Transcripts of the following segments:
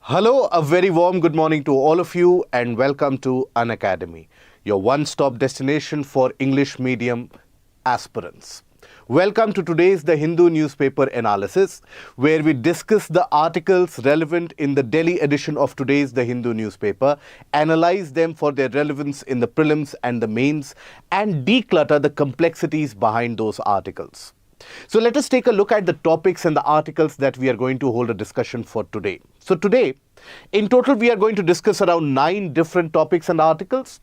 Hello, a very warm good morning to all of you and welcome to Unacademy, your one-stop destination for English medium aspirants. Welcome to today's The Hindu newspaper analysis, where we discuss the articles relevant in the Delhi edition of today's The Hindu newspaper, analyze them for their relevance in the prelims and the mains, and declutter the complexities behind those articles. So let us take a look at the topics and the articles that we are going to hold a discussion for today. So today, in total, we are going to discuss around 9 different topics and articles,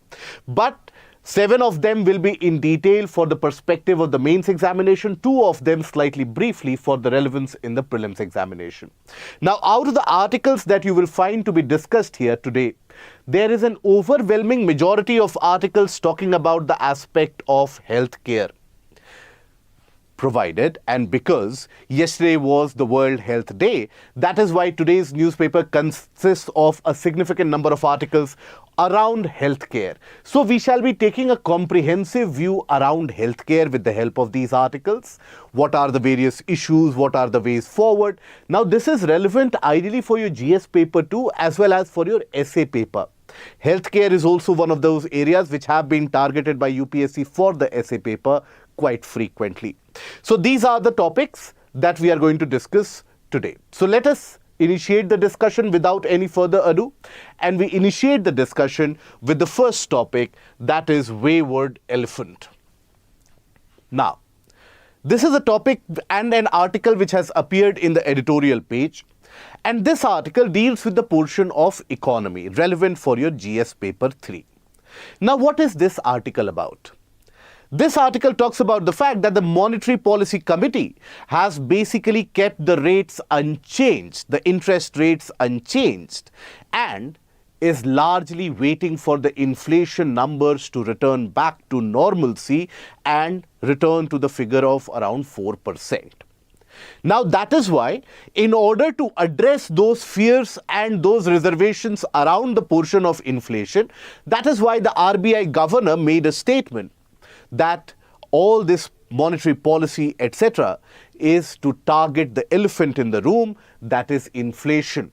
but 7 of them will be in detail for the perspective of the mains examination, 2 of them slightly briefly for the relevance in the prelims examination. Now, out of the articles that you will find to be discussed here today, there is an overwhelming majority of articles talking about the aspect of healthcare provided, and because yesterday was the World Health Day, that is why today's newspaper consists of a significant number of articles around healthcare. So we shall be taking a comprehensive view around healthcare with the help of these articles. What are the various issues? What are the ways forward? Now this is relevant ideally for your GS paper 2 as well as for your essay paper. Healthcare is also one of those areas which have been targeted by UPSC for the essay paper quite frequently. So these are the topics that we are going to discuss today. So let us initiate the discussion without any further ado, and we initiate the discussion with the first topic, that is Wayward elephant. Now, this is a topic and an article which has appeared in the editorial page, and this article deals with the portion of economy relevant for your GS paper 3. Now, what is this article about? This article talks about the fact that the Monetary Policy Committee has basically kept the rates unchanged, the interest rates unchanged, and is largely waiting for the inflation numbers to return back to normalcy and return to the figure of around 4%. Now that is why, in order to address those fears and those reservations around the portion of inflation, that is why the RBI governor made a statement that all this monetary policy, etc., is to target the elephant in the room, that is inflation.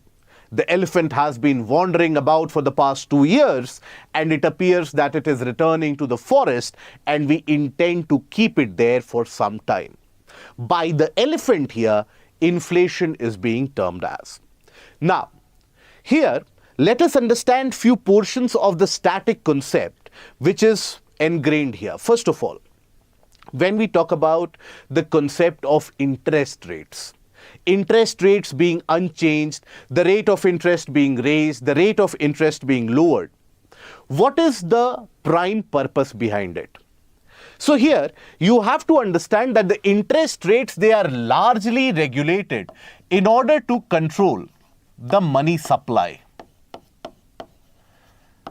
The elephant has been wandering about for the past 2 years, and it appears that it is returning to the forest, and we intend to keep it there for some time. By the elephant here, inflation is being termed as. Now, here, let us understand few portions of the static concept which is ingrained here. First of all, when we talk about the concept of interest rates being unchanged, the rate of interest being raised, the rate of interest being lowered, what is the prime purpose behind it? So here, you have to understand that the interest rates, they are largely regulated in order to control the money supply.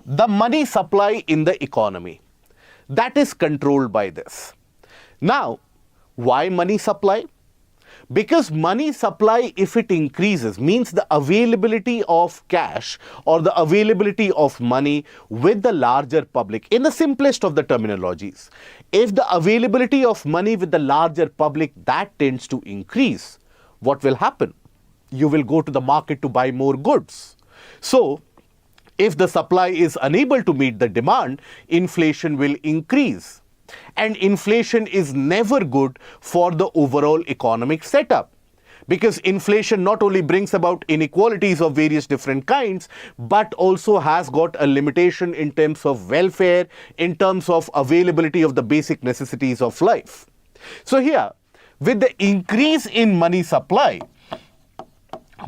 The money supply in the economy. That is controlled by this. Now, why money supply? Because money supply, if it increases, means the availability of cash or the availability of money with the larger public. In the simplest of the terminologies, if the availability of money with the larger public, that tends to increase, what will happen? You will go to the market to buy more goods. So, if the supply is unable to meet the demand, inflation will increase. And inflation is never good for the overall economic setup. Because inflation not only brings about inequalities of various different kinds, but also has got a limitation in terms of welfare, in terms of availability of the basic necessities of life. So here, with the increase in money supply,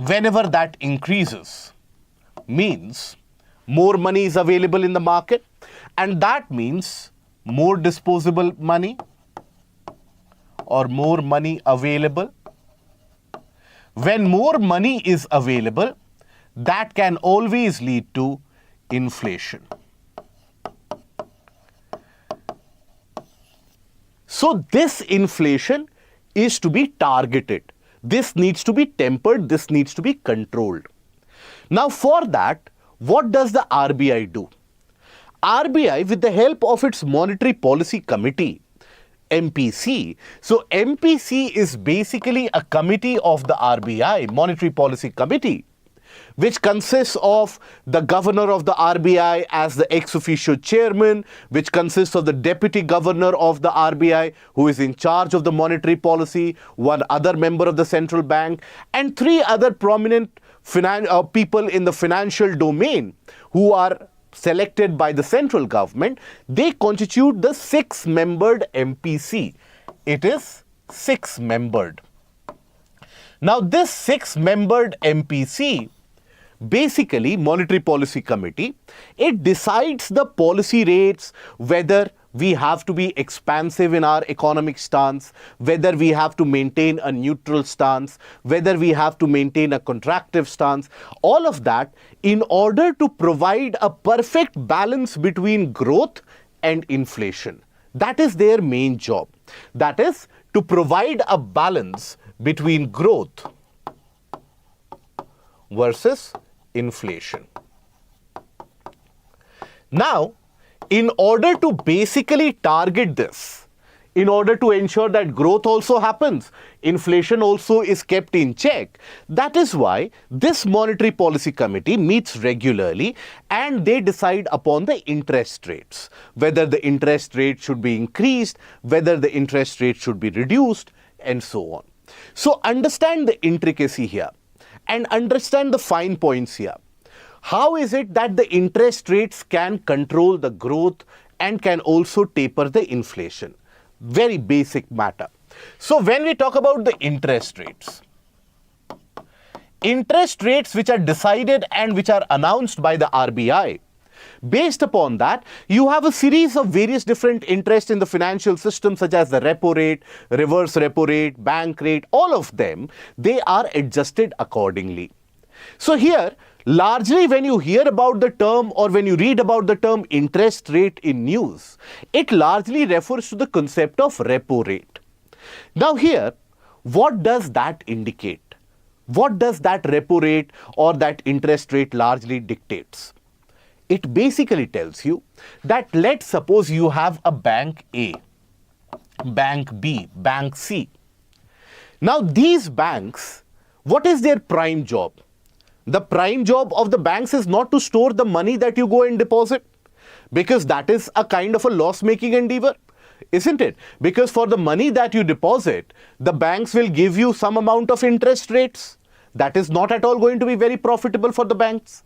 whenever that increases, means more money is available in the market, and that means more disposable money or more money available. When more money is available, that can always lead to inflation. So this inflation is to be targeted. This needs to be tempered. This needs to be controlled. Now for that, what does the RBI do? RBI, with the help of its Monetary Policy Committee, MPC. So MPC is basically a committee of the RBI, Monetary Policy Committee, which consists of the governor of the RBI as the ex officio chairman, which consists of the deputy governor of the RBI who is in charge of the monetary policy, one other member of the central bank, and three other prominent people in the financial domain who are selected by the central government. They constitute the six-membered MPC. It is six-membered. Now, this six-membered MPC, basically Monetary Policy Committee, it decides the policy rates, whether we have to be expansive in our economic stance, whether we have to maintain a neutral stance, whether we have to maintain a contractive stance, all of that in order to provide a perfect balance between growth and inflation. That is their main job. That is to provide a balance between growth versus inflation. Now, in order to basically target this, in order to ensure that growth also happens, inflation also is kept in check, that is why this Monetary Policy Committee meets regularly and they decide upon the interest rates, whether the interest rate should be increased, whether the interest rate should be reduced, and so on. So understand the intricacy here and understand the fine points here. How is it that the interest rates can control the growth and can also taper the inflation? Very basic matter. So when we talk about the interest rates which are decided and which are announced by the RBI, based upon that, you have a series of various different interests in the financial system, such as the repo rate, reverse repo rate, bank rate, all of them, they are adjusted accordingly. So here, largely when you hear about the term or when you read about the term interest rate in news, it largely refers to the concept of repo rate. Now here, what does that indicate? What does that repo rate or that interest rate largely dictates? It basically tells you that let's suppose you have a bank A, bank B, bank C. Now these banks, what is their prime job? The prime job of the banks is not to store the money that you go and deposit, because that is a kind of a loss-making endeavor, isn't it? Because for the money that you deposit, the banks will give you some amount of interest rates. That is not at all going to be very profitable for the banks.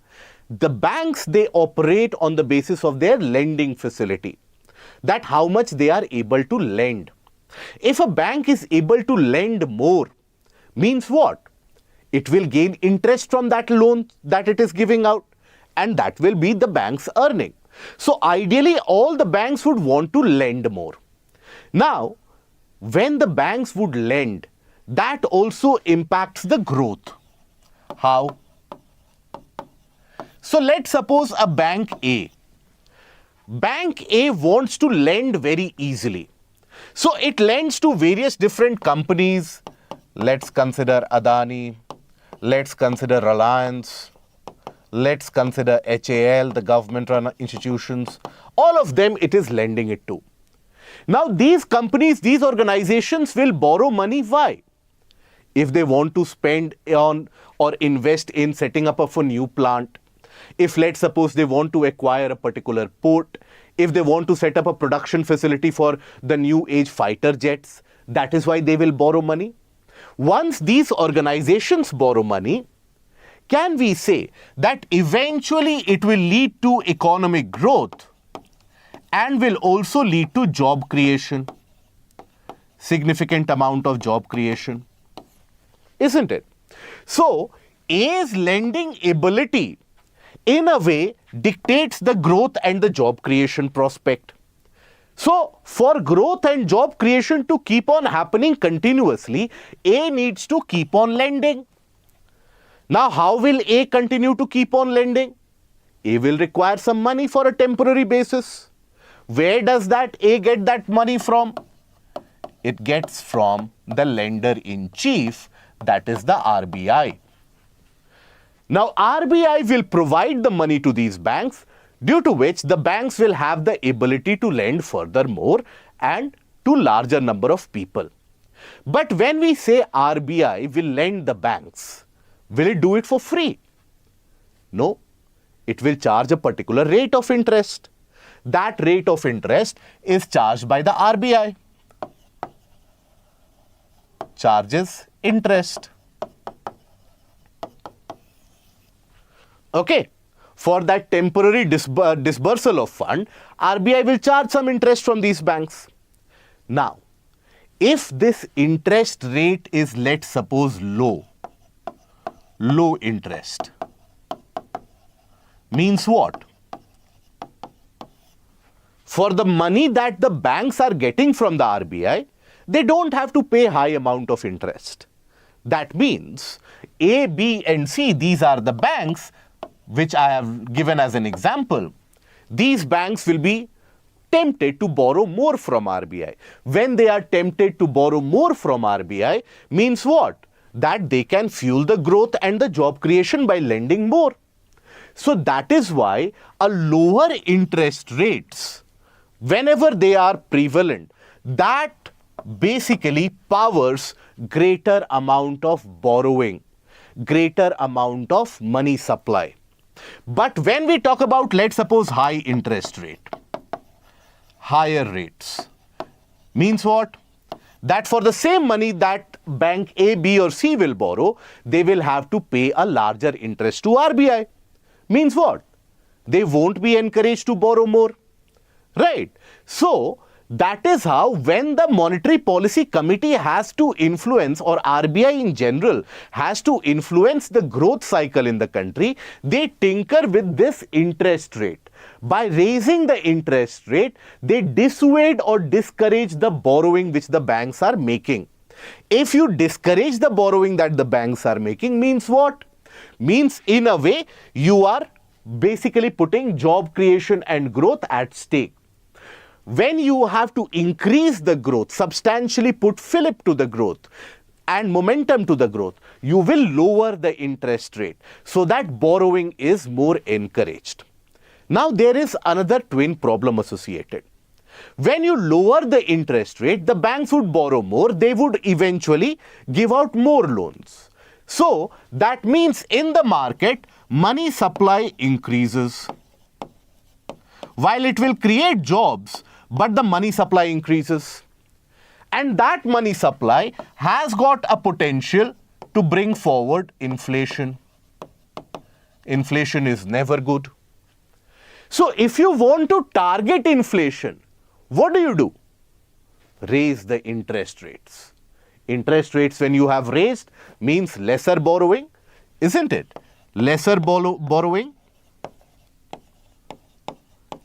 The banks, they operate on the basis of their lending facility, that how much they are able to lend. If a bank is able to lend more, means what? It will gain interest from that loan that it is giving out, and that will be the bank's earning. So ideally, all the banks would want to lend more. Now, when the banks would lend, that also impacts the growth. How? So let's suppose a bank A. Bank A wants to lend very easily. So it lends to various different companies. Let's consider Adani. Let's consider Reliance. Let's consider HAL, the government-run institutions. All of them it is lending it to. Now these companies, these organizations will borrow money. Why? If they want to spend on or invest in setting up of a new plant, if let's suppose they want to acquire a particular port, if they want to set up a production facility for the new age fighter jets, that is why they will borrow money. Once these organizations borrow money, can we say that eventually it will lead to economic growth and will also lead to job creation? Significant amount of job creation, isn't it? So, A's lending ability in a way dictates the growth and the job creation prospect. So, for growth and job creation to keep on happening continuously, A needs to keep on lending. Now, how will A continue to keep on lending? A will require some money for a temporary basis. Where does that A get that money from? It gets from the lender-in-chief, that is the RBI. Now, RBI will provide the money to these banks, due to which the banks will have the ability to lend furthermore and to larger number of people. But when we say RBI will lend the banks, will it do it for free? No, it will charge a particular rate of interest. That rate of interest is charged by the RBI. Charges interest. Okay. For that temporary disbursal of fund, RBI will charge some interest from these banks. Now, if this interest rate is, let's suppose, low interest, means what? For the money that the banks are getting from the RBI, they don't have to pay high amount of interest. That means A, B and C, these are the banks which I have given as an example. These banks will be tempted to borrow more from RBI. When they are tempted to borrow more from RBI, means what? That they can fuel the growth and the job creation by lending more. So that is why a lower interest rates, whenever they are prevalent, that basically powers greater amount of borrowing, greater amount of money supply. But when we talk about, let's suppose, high interest rate, higher rates, means what? That for the same money that bank A, B or C will borrow, they will have to pay a larger interest to RBI. Means what? They won't be encouraged to borrow more. Right? So, that is how when the Monetary Policy Committee has to influence, or RBI in general has to influence the growth cycle in the country, they tinker with this interest rate. By raising the interest rate, they dissuade or discourage the borrowing which the banks are making. If you discourage the borrowing that the banks are making, means what? Means in a way you are basically putting job creation and growth at stake. When you have to increase the growth, substantially put fillip to the growth and momentum to the growth, you will lower the interest rate so that borrowing is more encouraged. Now there is another twin problem associated. When you lower the interest rate, the banks would borrow more, they would eventually give out more loans. So that means in the market, money supply increases. While it will create jobs, but the money supply increases. And that money supply has got a potential to bring forward inflation. Inflation is never good. So if you want to target inflation, what do? Raise the interest rates. Interest rates, when you have raised, means lesser borrowing, isn't it? Lesser borrowing.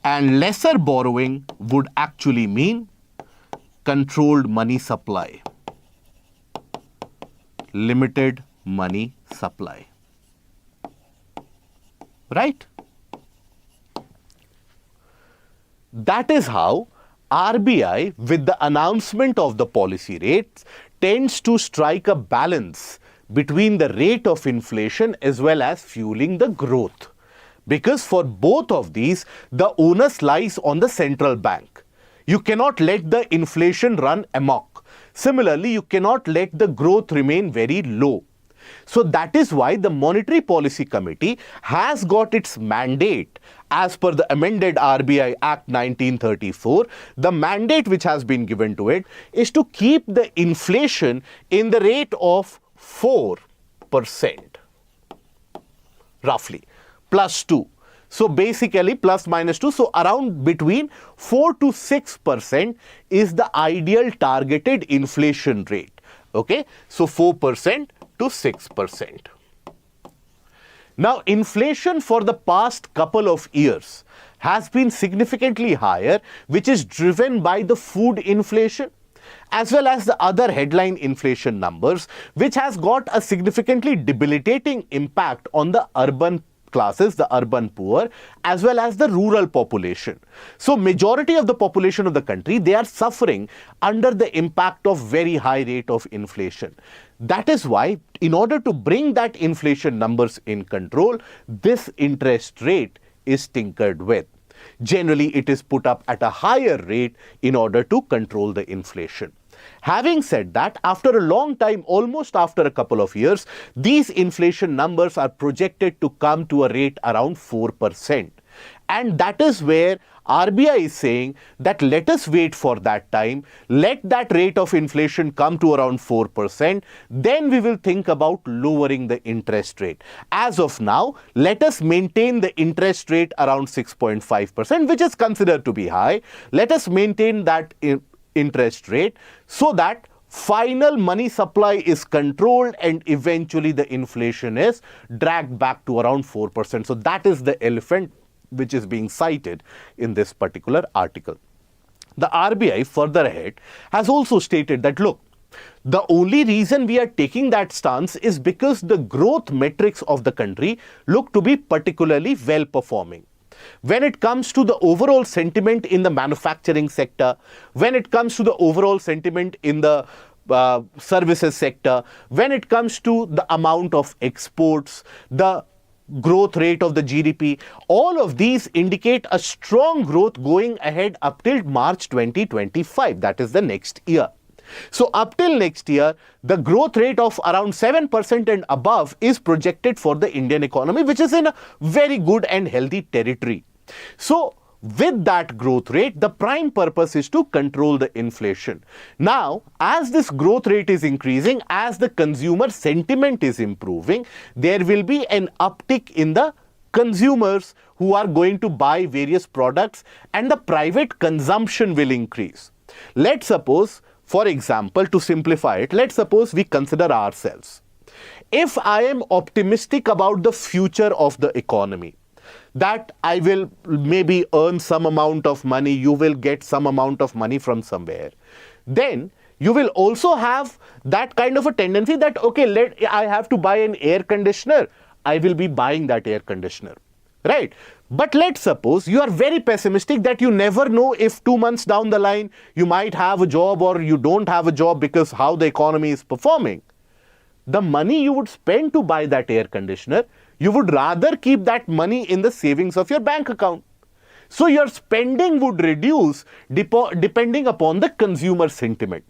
And lesser borrowing would actually mean controlled money supply, limited money supply. Right? That is how RBI, with the announcement of the policy rates, tends to strike a balance between the rate of inflation as well as fueling the growth. Because for both of these, the onus lies on the central bank. You cannot let the inflation run amok. Similarly, you cannot let the growth remain very low. So that is why the Monetary Policy Committee has got its mandate as per the amended RBI Act 1934. The mandate which has been given to it is to keep the inflation in the rate of 4%, roughly. +2. So basically ±2. So around between 4 to 6% is the ideal targeted inflation rate. Okay. So 4% to 6%. Now inflation for the past couple of years has been significantly higher, which is driven by the food inflation as well as the other headline inflation numbers, which has got a significantly debilitating impact on the urban classes, the urban poor, as well as the rural population. So majority of the population of the country, they are suffering under the impact of very high rate of inflation. That is why, in order to bring that inflation numbers in control, this interest rate is tinkered with. Generally, it is put up at a higher rate in order to control the inflation. Having said that, after a long time, almost after a couple of years, these inflation numbers are projected to come to a rate around 4%. And that is where RBI is saying that let us wait for that time, let that rate of inflation come to around 4%, then we will think about lowering the interest rate. As of now, let us maintain the interest rate around 6.5%, which is considered to be high. Let us maintain that interest rate so that final money supply is controlled and eventually the inflation is dragged back to around 4%. So that is the elephant which is being cited in this particular article. The RBI further ahead has also stated that, look, the only reason we are taking that stance is because the growth metrics of the country look to be particularly well performing. When it comes to the overall sentiment in the manufacturing sector, when it comes to the overall sentiment in the services sector, when it comes to the amount of exports, the growth rate of the GDP, all of these indicate a strong growth going ahead up till March 2025, that is the next year. So up till next year, the growth rate of around 7% and above is projected for the Indian economy, which is in a very good and healthy territory. So with that growth rate, the prime purpose is to control the inflation. Now, as this growth rate is increasing, as the consumer sentiment is improving, there will be an uptick in the consumers who are going to buy various products and the private consumption will increase. Let's suppose, for example, to simplify it, let's suppose we consider ourselves. If I am optimistic about the future of the economy, that I will maybe earn some amount of money, you will get some amount of money from somewhere, then you will also have that kind of a tendency that, okay, I have to buy an air conditioner, I will be buying that air conditioner, right? But let's suppose you are very pessimistic that you never know if 2 months down the line you might have a job or you don't have a job because how the economy is performing. The money you would spend to buy that air conditioner, you would rather keep that money in the savings of your bank account. So your spending would reduce depending upon the consumer sentiment.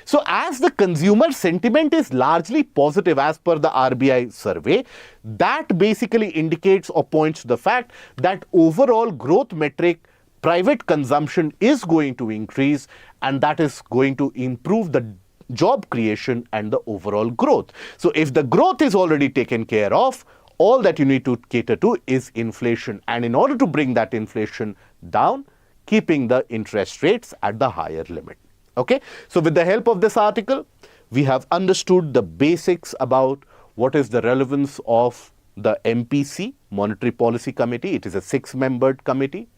So as the consumer sentiment is largely positive as per the RBI survey, that basically indicates or points to the fact that overall growth metric, private consumption is going to increase and that is going to improve the job creation and the overall growth. So if the growth is already taken care of, all that you need to cater to is inflation. And in order to bring that inflation down, keeping the interest rates at the higher limit. Okay, so with the help of this article, we have understood the basics about what is the relevance of the MPC, Monetary Policy Committee. It is a 6-membered committee.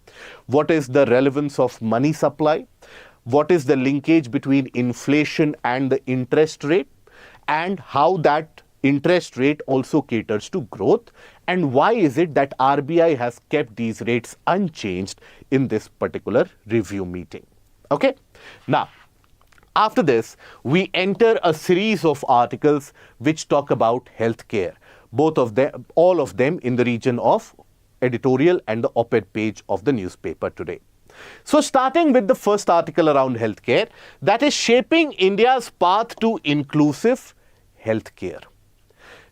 What is the relevance of money supply? What is the linkage between inflation and the interest rate? And how that interest rate also caters to growth, and why is it that RBI has kept these rates unchanged in this particular review meeting. Okay, now after this we enter a series of articles which talk about healthcare, all of them in the region of editorial and the op-ed page of the newspaper today. So starting with the first article around healthcare, that is shaping India's path to inclusive healthcare.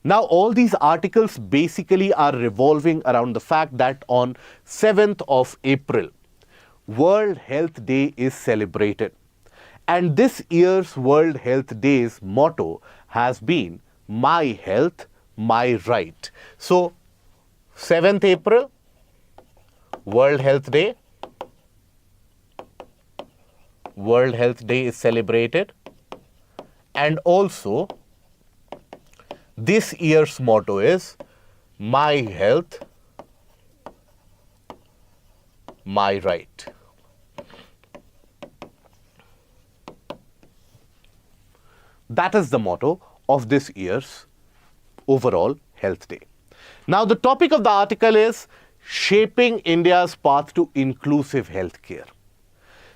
Now, all these articles basically are revolving around the fact that on 7th of April, World Health Day is celebrated. And this year's World Health Day's motto has been, My Health, My Right. So, 7th April, World Health Day. World Health Day is celebrated. And also, this year's motto is My Health, My Right. That is the motto of this year's overall Health Day. Now, the topic of the article is shaping India's path to inclusive healthcare.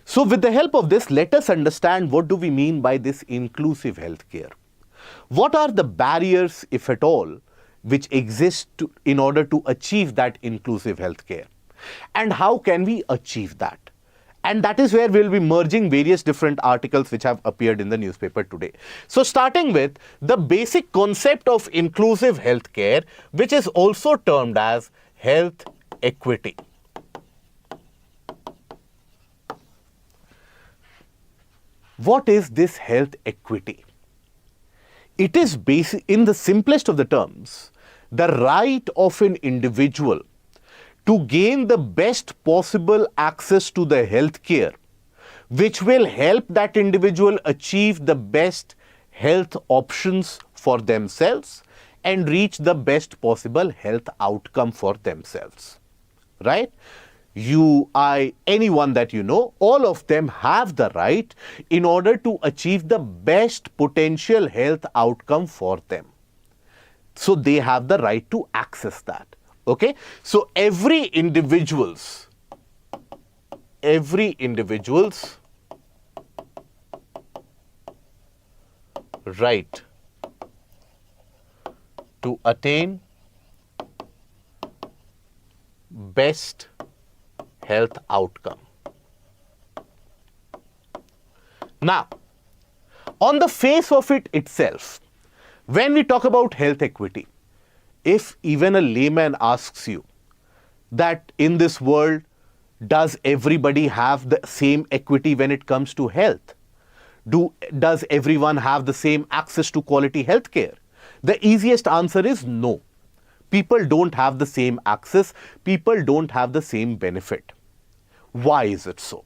So, with the help of this, let us understand what do we mean by this inclusive healthcare. What are the barriers, if at all, which exist in order to achieve that inclusive healthcare? And how can we achieve that? And that is where we'll be merging various different articles which have appeared in the newspaper today. So starting with the basic concept of inclusive healthcare, which is also termed as health equity. What is this health equity? It is basic, in the simplest of the terms, the right of an individual to gain the best possible access to the health care, which will help that individual achieve the best health options for themselves and reach the best possible health outcome for themselves. Right? You, I, anyone that you know, all of them have the right in order to achieve the best potential health outcome for them. So they have the right to access that. Okay? So every individual's right to attain best health outcome. Now, on the face of it itself, when we talk about health equity, if even a layman asks you that in this world, does everybody have the same equity when it comes to health? Does everyone have the same access to quality health care? The easiest answer is no. People don't have the same access. People don't have the same benefit. Why is it so?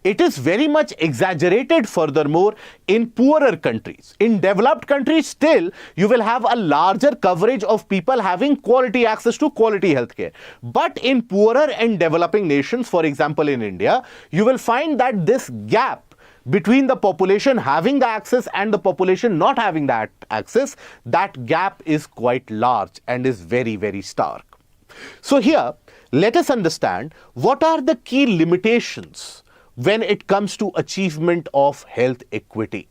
It is very much exaggerated furthermore in poorer countries. In developed countries still, you will have a larger coverage of people having quality access to quality healthcare. But in poorer and developing nations, for example in India, you will find that this gap between the population having the access and the population not having that access, that gap is quite large and is very, very stark. So here, let us understand what are the key limitations when it comes to achievement of health equity.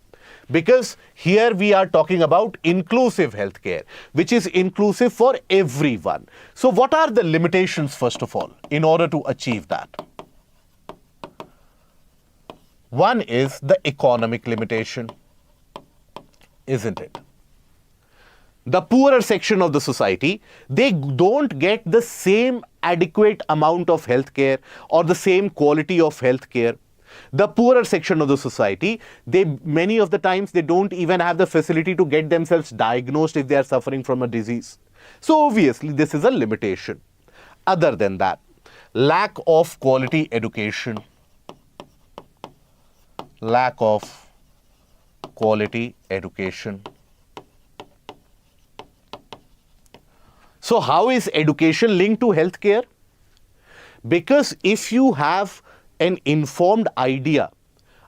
Because here we are talking about inclusive healthcare, which is inclusive for everyone. So what are the limitations first of all in order to achieve that? One is the economic limitation, isn't it? The poorer section of the society, they don't get the same adequate amount of healthcare or the same quality of healthcare. The poorer section of the society, many of the times they don't even have the facility to get themselves diagnosed if they are suffering from a disease. So obviously this is a limitation. Other than that, lack of quality education. Lack of quality education. So how is education linked to healthcare? Because if you have an informed idea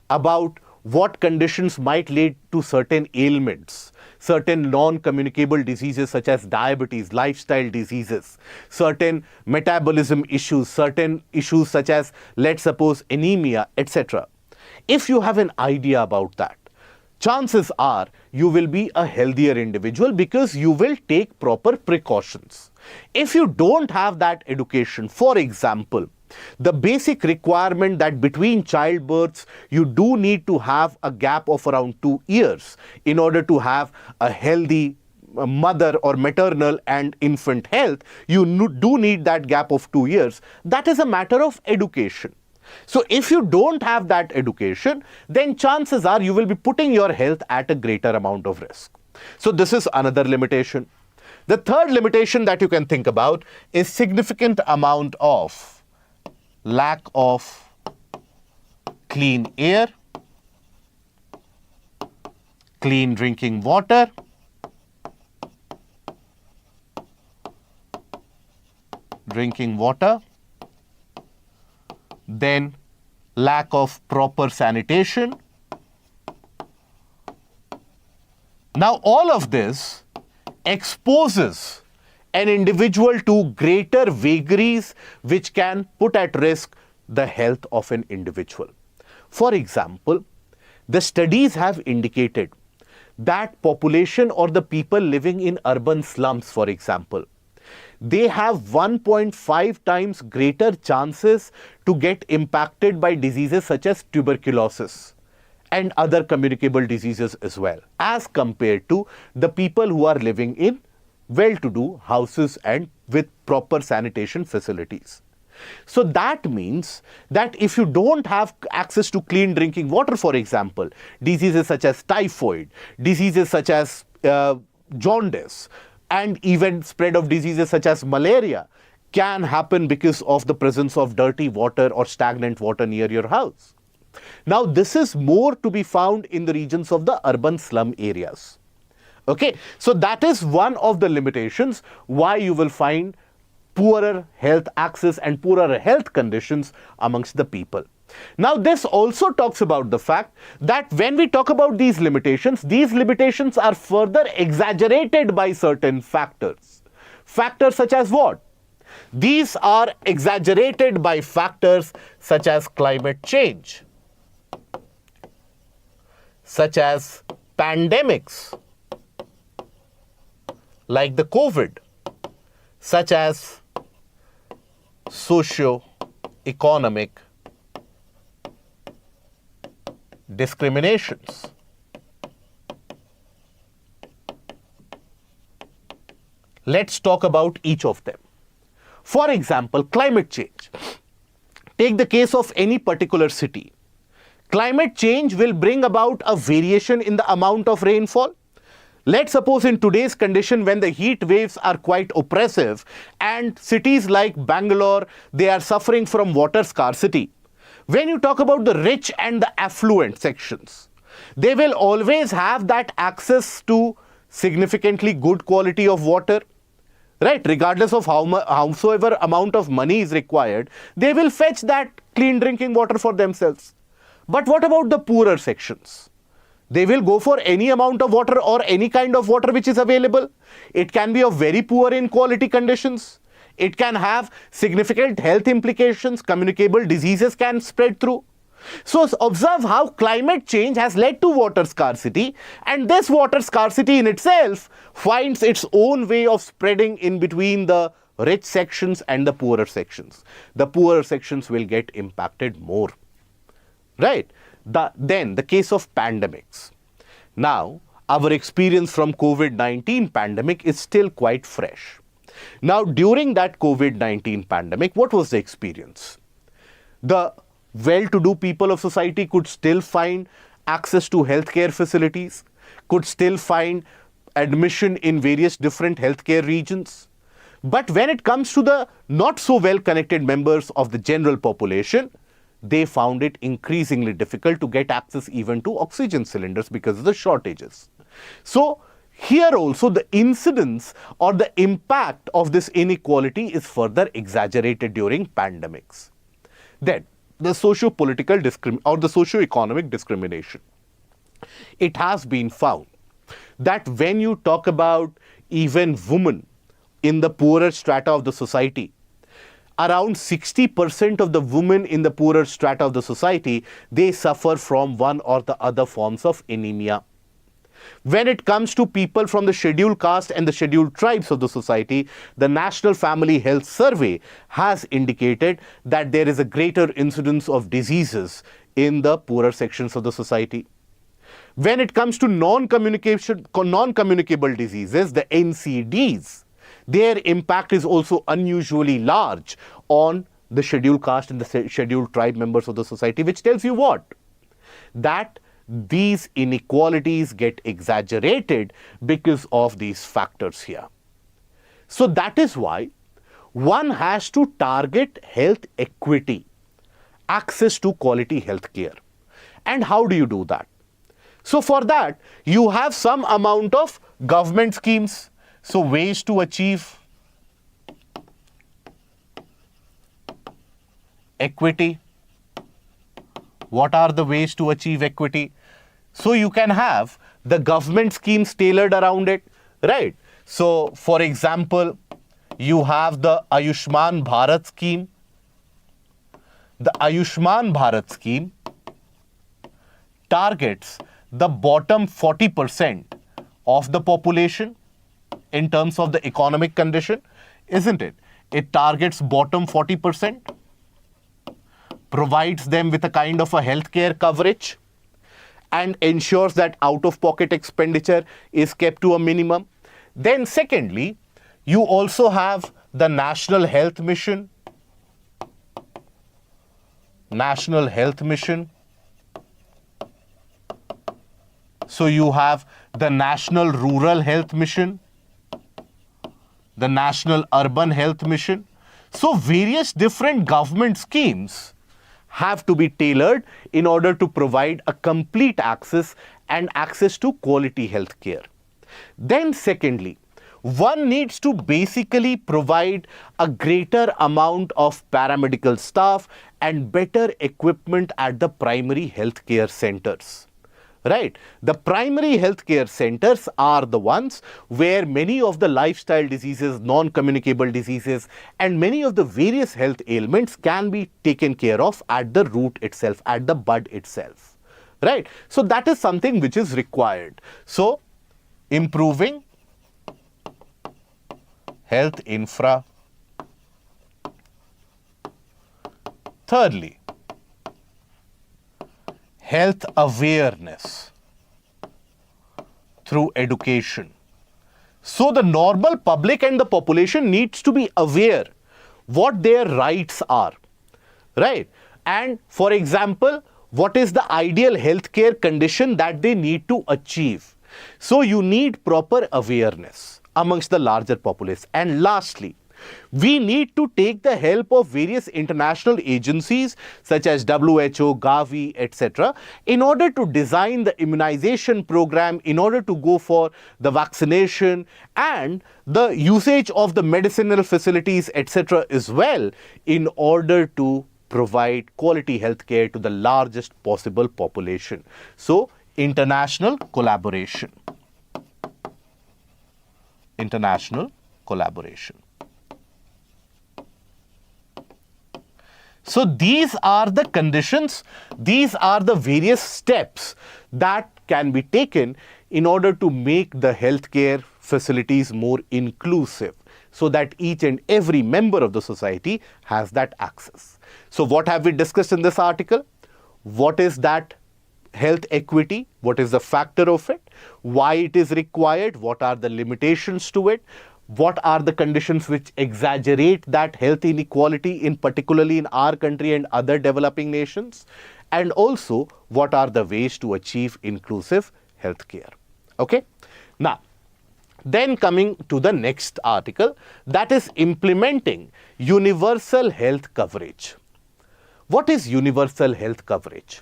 about what conditions might lead to certain ailments, certain non-communicable diseases such as diabetes, lifestyle diseases, certain metabolism issues, certain issues such as, let's suppose, anemia, etc. If you have an idea about that, chances are you will be a healthier individual because you will take proper precautions. If you don't have that education, for example, the basic requirement that between childbirths you do need to have a gap of around 2 years in order to have a healthy mother or maternal and infant health, you do need that gap of 2 years. That is a matter of education. So if you don't have that education, then chances are you will be putting your health at a greater amount of risk. So this is another limitation. The third limitation that you can think about is significant amount of lack of clean air, clean drinking water, then lack of proper sanitation. Now all of this exposes an individual to greater vagaries which can put at risk the health of an individual. For example, the studies have indicated that population or the people living in urban slums, for example, they have 1.5 times greater chances to get impacted by diseases such as tuberculosis and other communicable diseases as well, as compared to the people who are living in well-to-do houses and with proper sanitation facilities. So that means that if you don't have access to clean drinking water, for example, diseases such as typhoid, diseases such as jaundice, and even spread of diseases such as malaria can happen because of the presence of dirty water or stagnant water near your house. Now, this is more to be found in the regions of the urban slum areas. Okay, so that is one of the limitations why you will find poorer health access and poorer health conditions amongst the people. Now, this also talks about the fact that when we talk about these limitations are further exaggerated by certain factors. Factors such as what? These are exaggerated by factors such as climate change, such as pandemics like the COVID, such as socio-economic discriminations. Let's talk about each of them. For example, climate change. Take the case of any particular city. Climate change will bring about a variation in the amount of rainfall. Let's suppose in today's condition, when the heat waves are quite oppressive and cities like Bangalore, they are suffering from water scarcity. When you talk about the rich and the affluent sections, they will always have that access to significantly good quality of water, right? Regardless of howsoever amount of money is required, they will fetch that clean drinking water for themselves. But what about the poorer sections? They will go for any amount of water or any kind of water which is available. It can be of very poor in quality conditions. It can have significant health implications. Communicable diseases can spread through. So observe how climate change has led to water scarcity, and this water scarcity in itself finds its own way of spreading in between the rich sections and the poorer sections. The poorer sections will get impacted more, right? Then the case of pandemics. Now, our experience from COVID-19 pandemic is still quite fresh. Now, during that COVID-19 pandemic, what was the experience? The well-to-do people of society could still find access to healthcare facilities, could still find admission in various different healthcare regions. But when it comes to the not so well-connected members of the general population, they found it increasingly difficult to get access even to oxygen cylinders because of the shortages. So here also the incidence or the impact of this inequality is further exaggerated during pandemics. Then the socio-political or the socio-economic discrimination. It has been found that when you talk about even women in the poorer strata of the society, around 60% of the women in the poorer strata of the society, they suffer from one or the other forms of anemia. When it comes to people from the scheduled caste and the scheduled tribes of the society, the National Family Health Survey has indicated that there is a greater incidence of diseases in the poorer sections of the society. When it comes to non-communicable diseases, the NCDs, their impact is also unusually large on the scheduled caste and the scheduled tribe members of the society, which tells you what? That these inequalities get exaggerated because of these factors here. So that is why one has to target health equity, access to quality health care. And how do you do that? So for that, you have some amount of government schemes. So ways to achieve equity. What are the ways to achieve equity? So you can have the government schemes tailored around it, right? So for example, you have the Ayushman Bharat scheme. The Ayushman Bharat scheme targets the bottom 40% of the population in terms of the economic condition, isn't it? It targets bottom 40%, provides them with a kind of a healthcare coverage, and ensures that out-of-pocket expenditure is kept to a minimum. Then secondly, you also have the National Health Mission. National Health Mission. So you have the National Rural Health Mission, the National Urban Health Mission. So various different government schemes have to be tailored in order to provide a complete access and access to quality health care. Then secondly, one needs to basically provide a greater amount of paramedical staff and better equipment at the primary healthcare centers. Right? The primary healthcare centers are the ones where many of the lifestyle diseases, non-communicable diseases, and many of the various health ailments can be taken care of at the root itself, at the bud itself. Right? So that is something which is required. So improving health infra. Thirdly, health awareness through education. So the normal public and the population needs to be aware what their rights are, right? And for example, what is the ideal healthcare condition that they need to achieve. So you need proper awareness amongst the larger populace. And lastly, we need to take the help of various international agencies such as WHO, Gavi, etc. in order to design the immunization program, in order to go for the vaccination and the usage of the medicinal facilities, etc. as well, in order to provide quality healthcare to the largest possible population. So, international collaboration. International collaboration. So these are the conditions, these are the various steps that can be taken in order to make the healthcare facilities more inclusive so that each and every member of the society has that access. So what have we discussed in this article? What is that health equity? What is the factor of it? Why it is required? What are the limitations to it? What are the conditions which exaggerate that health inequality, particularly in our country and other developing nations? And also, what are the ways to achieve inclusive healthcare? Okay. Now, then coming to the next article, that is implementing universal health coverage. What is universal health coverage?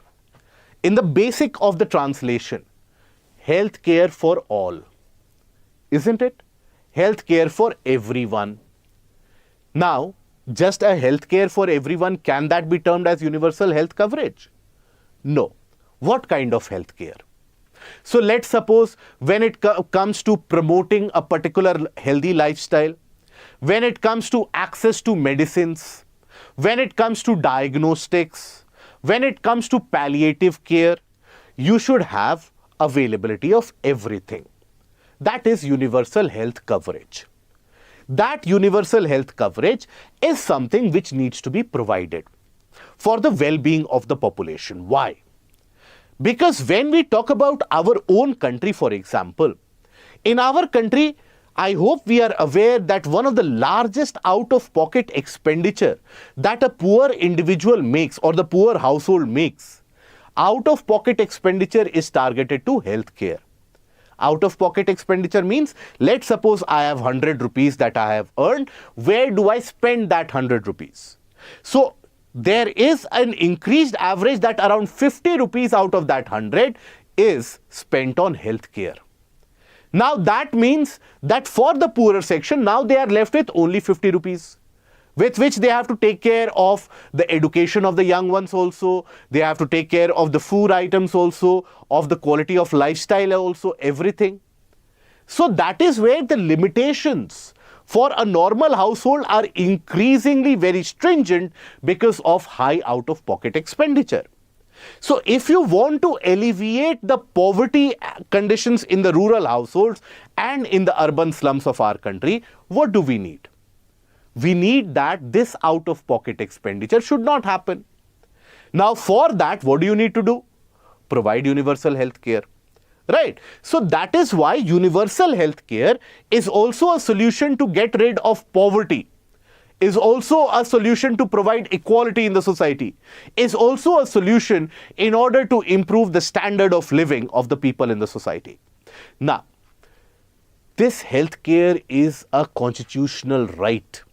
In the basic of the translation, healthcare for all, isn't it? Healthcare for everyone. Now, just a healthcare for everyone, can that be termed as universal health coverage? No. What kind of healthcare? So let's suppose when it comes to promoting a particular healthy lifestyle, when it comes to access to medicines, when it comes to diagnostics, when it comes to palliative care, you should have availability of everything. That is universal health coverage. That universal health coverage is something which needs to be provided for the well-being of the population. Why? Because when we talk about our own country, for example, in our country, I hope we are aware that one of the largest out-of-pocket expenditure that a poor individual makes or the poor household makes, out-of-pocket expenditure is targeted to healthcare. Out-of-pocket expenditure means, let's suppose I have 100 rupees that I have earned. Where do I spend that 100 rupees? So there is an increased average that around 50 rupees out of that 100 is spent on healthcare. Now that means that for the poorer section, now they are left with only 50 rupees. With which they have to take care of the education of the young ones also, they have to take care of the food items also, of the quality of lifestyle also, everything. So that is where the limitations for a normal household are increasingly very stringent because of high out-of-pocket expenditure. So if you want to alleviate the poverty conditions in the rural households and in the urban slums of our country, what do we need? We need that this out-of-pocket expenditure should not happen. Now for that, what do you need to do? Provide universal health care. Right? So that is why universal health care is also a solution to get rid of poverty, is also a solution to provide equality in the society, is also a solution in order to improve the standard of living of the people in the society. Now, this healthcare is a constitutional right.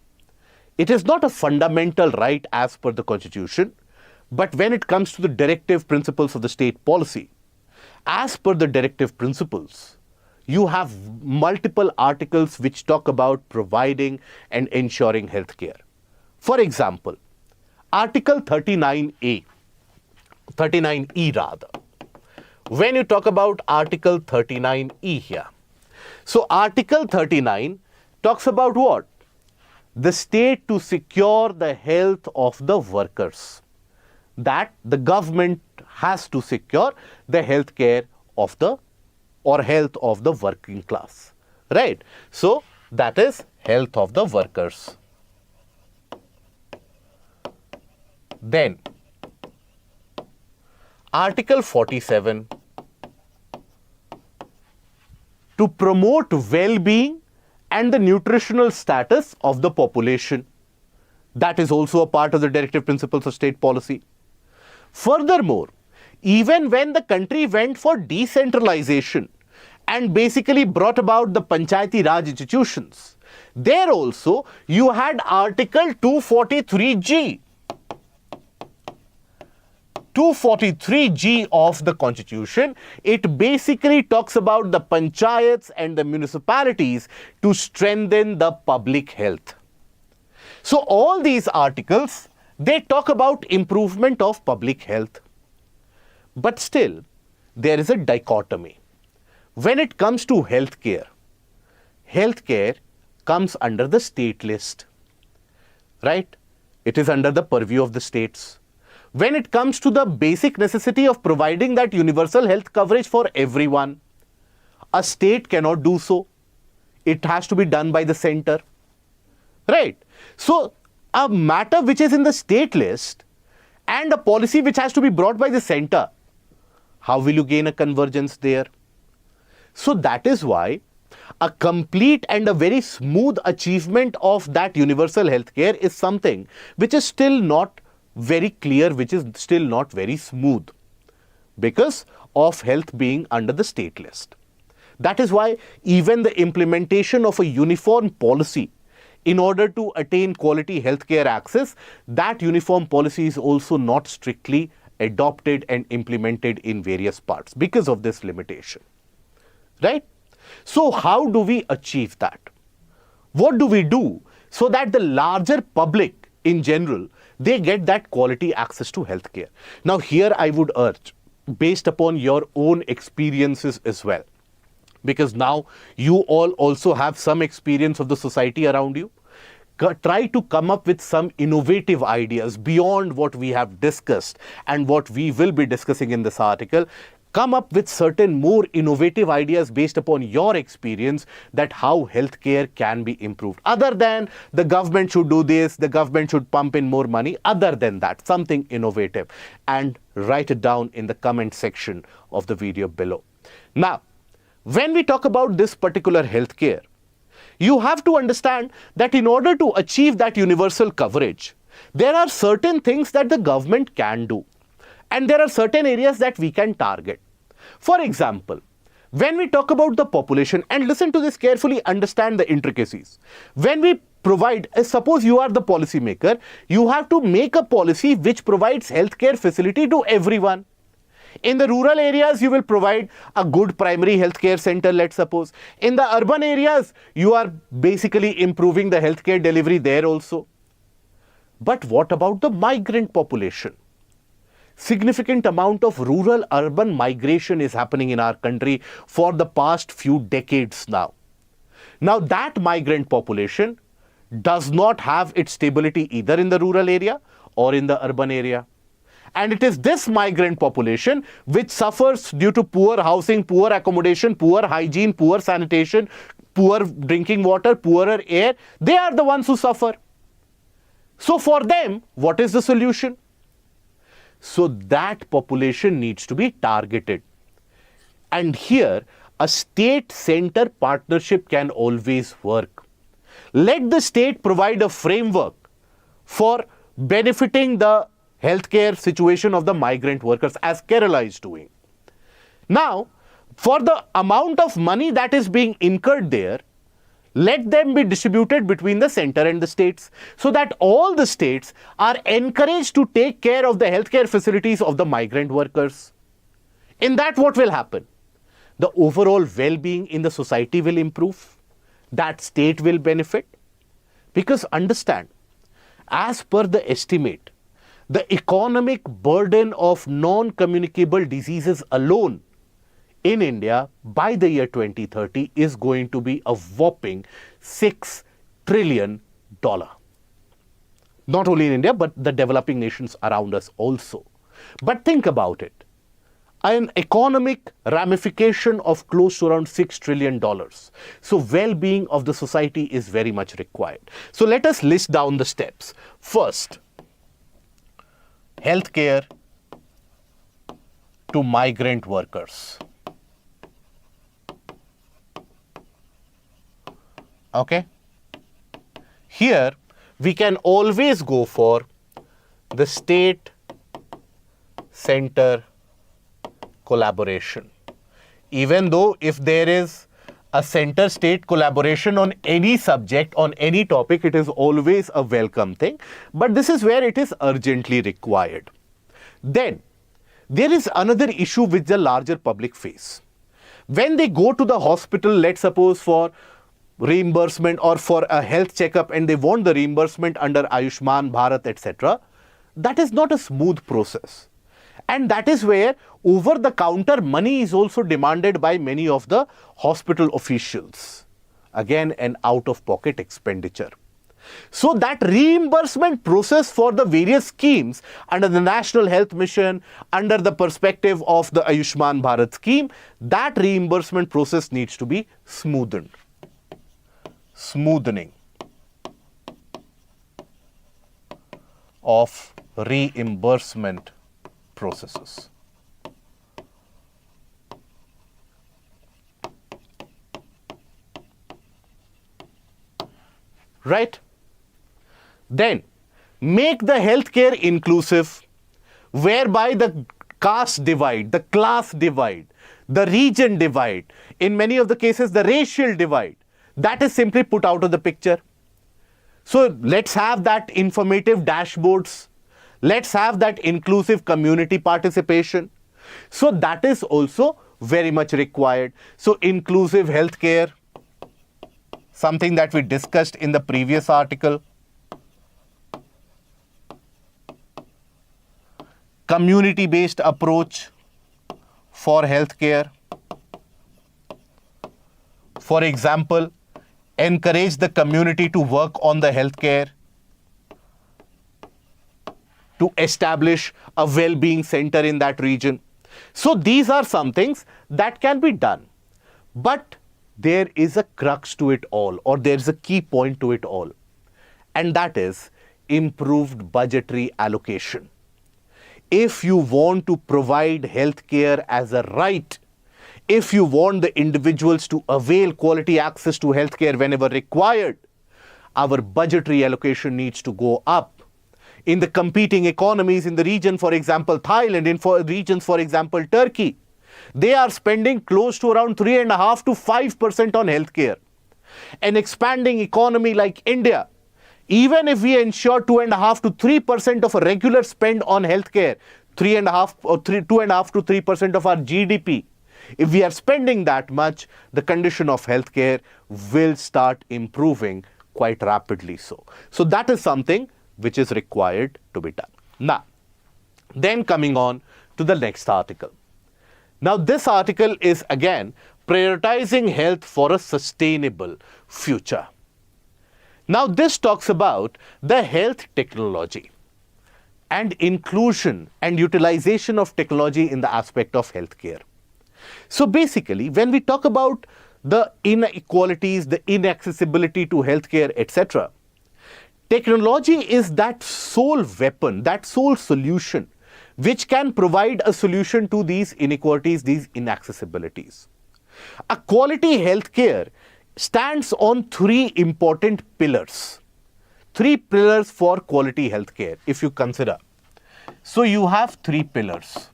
It is not a fundamental right as per the Constitution, but when it comes to the directive principles of the state policy, as per the directive principles, you have multiple articles which talk about providing and ensuring healthcare. For example, Article 39A, 39E rather. When you talk about Article 39E here, so Article 39 talks about what? The state to secure the health of the workers. That the government has to secure the health care of the health of the working class, right? So that is health of the workers. Then Article 47, to promote well-being and the nutritional status of the population. That is also a part of the directive principles of state policy. Furthermore, even when the country went for decentralization and basically brought about the Panchayati Raj institutions, there also you had Article 243G. 243G of the Constitution, it basically talks about the panchayats and the municipalities to strengthen the public health. So all these articles, they talk about improvement of public health. But still, there is a dichotomy. When it comes to healthcare comes under the state list, right? It is under the purview of the states. When it comes to the basic necessity of providing that universal health coverage for everyone, a state cannot do so. It has to be done by the center, right? So a matter which is in the state list and a policy which has to be brought by the center, how will you gain a convergence there? So that is why a complete and a very smooth achievement of that universal health care is something which is still not very clear, which is still not very smooth because of health being under the state list. That is why even the implementation of a uniform policy in order to attain quality healthcare access, that uniform policy is also not strictly adopted and implemented in various parts because of this limitation, right? So how do we achieve that? What do we do so that the larger public in general, they get that quality access to healthcare? Now here I would urge, based upon your own experiences as well, because now you all also have some experience of the society around you, try to come up with some innovative ideas beyond what we have discussed and what we will be discussing in this article. Come up with certain more innovative ideas based upon your experience that how healthcare can be improved. Other than the government should do this, the government should pump in more money. Other than that, something innovative, and write it down in the comment section of the video below. Now, when we talk about this particular healthcare, you have to understand that in order to achieve that universal coverage, there are certain things that the government can do, and there are certain areas that we can target. For example, when we talk about the population, and listen to this carefully, understand the intricacies. When we provide, suppose you are the policy maker, you have to make a policy which provides healthcare facility to everyone. In the rural areas, you will provide a good primary healthcare center, let's suppose. In the urban areas, you are basically improving the healthcare delivery there also. But what about the migrant population? Significant amount of rural-urban migration is happening in our country for the past few decades now. Now that migrant population does not have its stability either in the rural area or in the urban area. And it is this migrant population which suffers due to poor housing, poor accommodation, poor hygiene, poor sanitation, poor drinking water, poorer air. They are the ones who suffer. So for them, what is the solution? So that population needs to be targeted. And here, a state-center partnership can always work. Let the state provide a framework for benefiting the healthcare situation of the migrant workers, as Kerala is doing. Now, for the amount of money that is being incurred there, let them be distributed between the center and the states, so that all the states are encouraged to take care of the healthcare facilities of the migrant workers. In that, what will happen? The overall well-being in the society will improve. That state will benefit. Because understand, as per the estimate, the economic burden of non-communicable diseases alone in India by the year 2030 is going to be a whopping $6 trillion. Not only in India, but the developing nations around us also. But think about it. An economic ramification of close to around $6 trillion. So well-being of the society is very much required. So let us list down the steps. First, healthcare to migrant workers. Okay. Here, we can always go for the state-center collaboration. Even though if there is a center-state collaboration on any subject, on any topic, it is always a welcome thing. But this is where it is urgently required. Then, there is another issue which the larger public face. When they go to the hospital, let's suppose for reimbursement or for a health checkup, and they want the reimbursement under Ayushman Bharat, etc., that is not a smooth process. And that is where over-the-counter money is also demanded by many of the hospital officials. Again, an out-of-pocket expenditure. So that reimbursement process for the various schemes under the National Health Mission, under the perspective of the Ayushman Bharat scheme, that reimbursement process needs to be smoothened. Smoothening of reimbursement processes. Right? Then, make the healthcare inclusive, whereby the caste divide, the class divide, the region divide, in many of the cases the racial divide, that is simply put out of the picture. So let's have that informative dashboards. Let's have that inclusive community participation. So that is also very much required. So inclusive healthcare, something that we discussed in the previous article. Community-based approach for healthcare. For example, encourage the community to work on the healthcare, to establish a well-being center in that region. So these are some things that can be done. But there is a crux to it all, or there is a key point to it all. And that is improved budgetary allocation. If you want to provide healthcare as a right, if you want the individuals to avail quality access to healthcare whenever required, our budgetary allocation needs to go up. In the competing economies in the region, for example, Thailand, in regions, for example, Turkey, they are spending close to around 3.5% to 5% on healthcare. An expanding economy like India, even if we ensure 2.5% to 3% of a regular spend on healthcare, 2.5% to 3% of our GDP, if we are spending that much, the condition of healthcare will start improving quite rapidly. So that is something which is required to be done. Now, then coming on to the next article. Now, this article is again prioritizing health for a sustainable future. Now, this talks about the health technology. and inclusion and utilization of technology in the aspect of healthcare. So basically, when we talk about the inequalities, the inaccessibility to healthcare, etc., technology is that sole weapon, that sole solution, which can provide a solution to these inequalities, these inaccessibilities. A quality healthcare stands on three important pillars. Three pillars for quality healthcare, if you consider. So you have three pillars.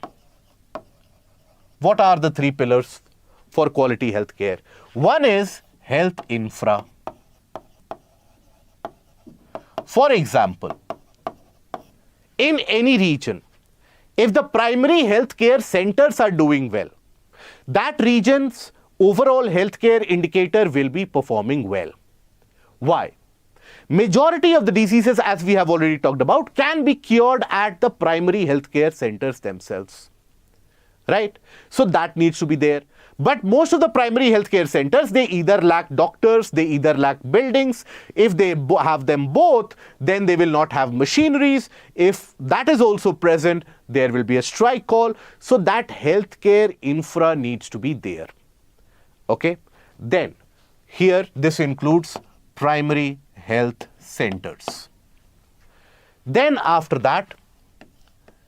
What are the three pillars for quality healthcare? One is health infra. For example, in any region, if the primary healthcare centers are doing well, that region's overall healthcare indicator will be performing well. Why? Majority of the diseases, as we have already talked about, can be cured at the primary healthcare centers themselves. Right? So that needs to be there. But most of the primary healthcare centers, they either lack doctors, they either lack buildings. If they have them both, then they will not have machineries. If that is also present, there will be a strike call. So that healthcare infra needs to be there. Okay? Then, here this includes primary health centers. Then after that,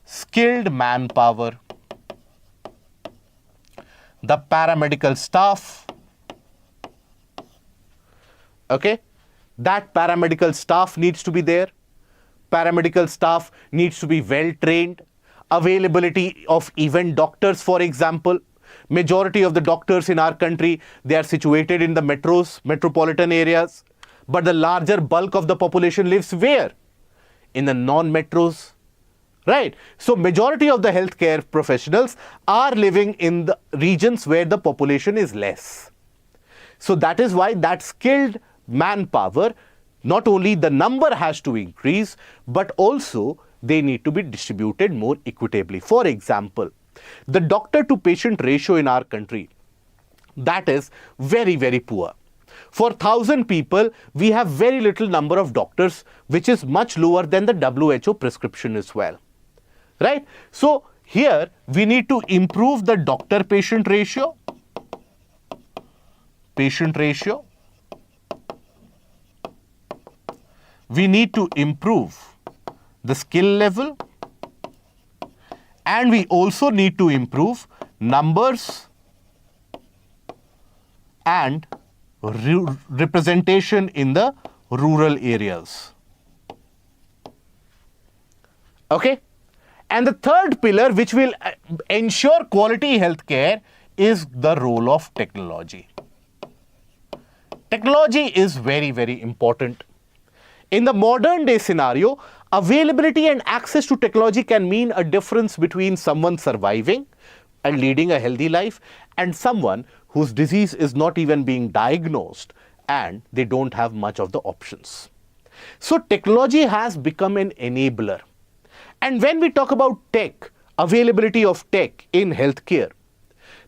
skilled manpower, the paramedical staff, okay, that paramedical staff needs to be there. Paramedical staff needs to be well trained. Availability of even doctors, for example. Majority of the doctors in our country, they are situated in the metros, metropolitan areas. But the larger bulk of the population lives where? In the non-metros. Right? So majority of the healthcare professionals are living in the regions where the population is less. So that is why that skilled manpower, not only the number has to increase, but also they need to be distributed more equitably. For example, the doctor to patient ratio in our country, that is very, very poor. For 1,000 people, we have very little number of doctors, which is much lower than the WHO prescription as well. Right? So here we need to improve the doctor-patient ratio. Patient ratio. We need to improve the skill level. And we also need to improve numbers and representation in the rural areas. Okay? And the third pillar, which will ensure quality healthcare, is the role of technology. Technology is very, very important. In the modern day scenario, availability and access to technology can mean a difference between someone surviving and leading a healthy life and someone whose disease is not even being diagnosed and they don't have much of the options. So technology has become an enabler. And when we talk about tech, availability of tech in healthcare,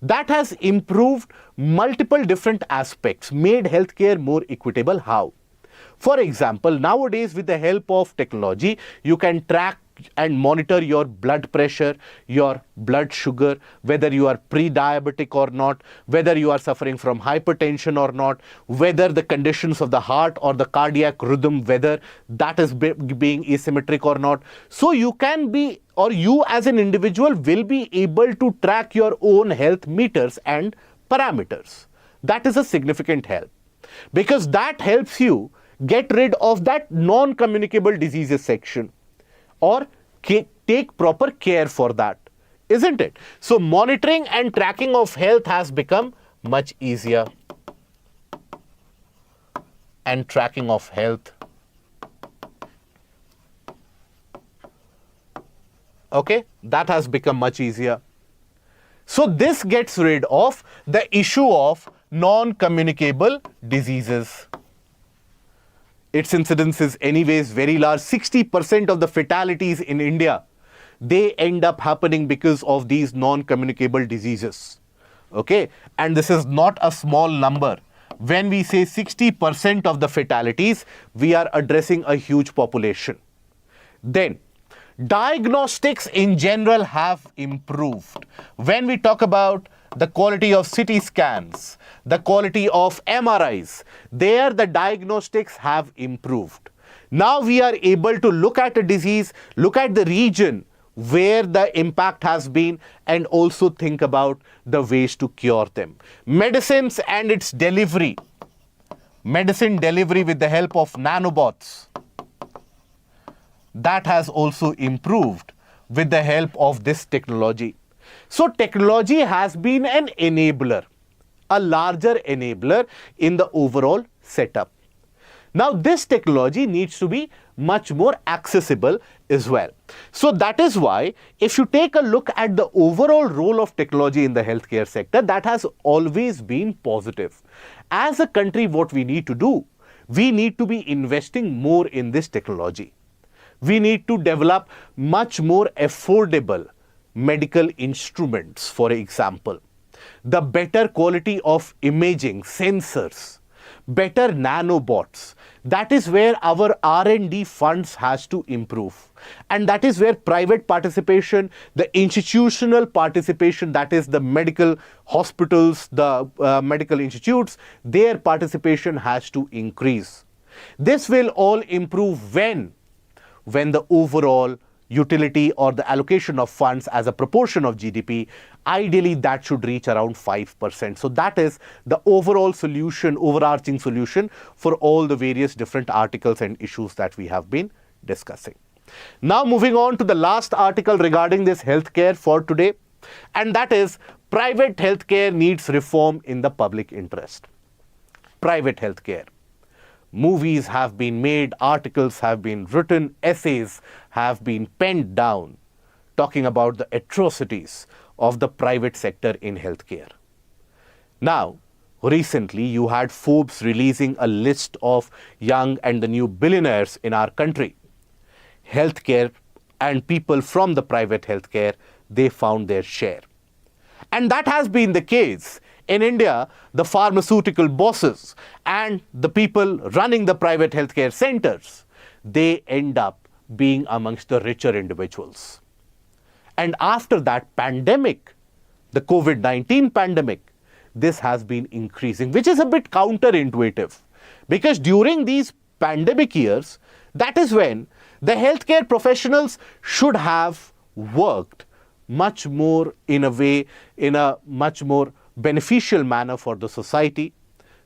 that has improved multiple different aspects, made healthcare more equitable. How? For example, nowadays with the help of technology, you can track and monitor your blood pressure, your blood sugar, whether you are pre-diabetic or not, whether you are suffering from hypertension or not, whether the conditions of the heart or the cardiac rhythm, whether that is being asymmetric or not. So you can be, or you as an individual will be able to track your own health meters and parameters. That is a significant help, because that helps you get rid of that non-communicable diseases section or take proper care for that, isn't it? So monitoring and tracking of health has become much easier. And tracking of health. Okay, that has become much easier. So this gets rid of the issue of non-communicable diseases. Its incidence is anyways very large. 60% of the fatalities in India, they end up happening because of these non-communicable diseases. Okay, and this is not a small number. When we say 60% of the fatalities, we are addressing a huge population. Then, Diagnostics in general have improved. When we talk about the quality of CT scans, the quality of MRIs, there the diagnostics have improved. Now we are able to look at a disease, look at the region where the impact has been, and also think about the ways to cure them. Medicines and its delivery, medicine delivery with the help of nanobots, that has also improved with the help of this technology. So technology has been an enabler, a larger enabler in the overall setup. Now this technology needs to be much more accessible as well. So that is why if you take a look at the overall role of technology in the healthcare sector, that has always been positive. As a country, what we need to do, we need to be investing more in this technology. We need to develop much more affordable medical instruments, for example. The better quality of imaging, sensors, better nanobots. That is where our R&D funds has to improve. And that is where private participation, the institutional participation, that is the medical hospitals, the medical institutes, their participation has to increase. This will all improve when the overall utility or the allocation of funds as a proportion of GDP, ideally that should reach around 5%. So that is the overall solution, overarching solution for all the various different articles and issues that we have been discussing. Now moving on to the last article regarding this healthcare for today, and that is private healthcare needs reform in the public interest. Private healthcare. Movies have been made, articles have been written, essays have been penned down talking about the atrocities of the private sector in healthcare. Now, recently you had Forbes releasing a list of young and the new billionaires in our country. Healthcare and people from the private healthcare, they found their share. And that has been the case. In India, the pharmaceutical bosses and the people running the private healthcare centers, they end up being amongst the richer individuals. And after that pandemic, the COVID-19 pandemic, this has been increasing, which is a bit counterintuitive. Because during these pandemic years, that is when the healthcare professionals should have worked much more in a way, in a much more beneficial manner for the society,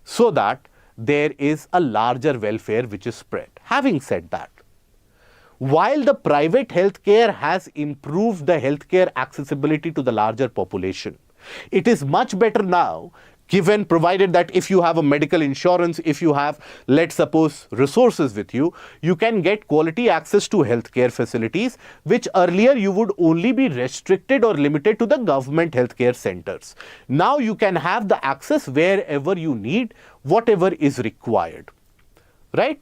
so that there is a larger welfare which is spread. Having said that, while the private healthcare has improved the healthcare accessibility to the larger population, it is much better now, given provided that if you have a medical insurance, if you have, let's suppose, resources with you, you can get quality access to healthcare facilities, which earlier you would only be restricted or limited to the government healthcare centers. Now you can have the access wherever you need, whatever is required, right?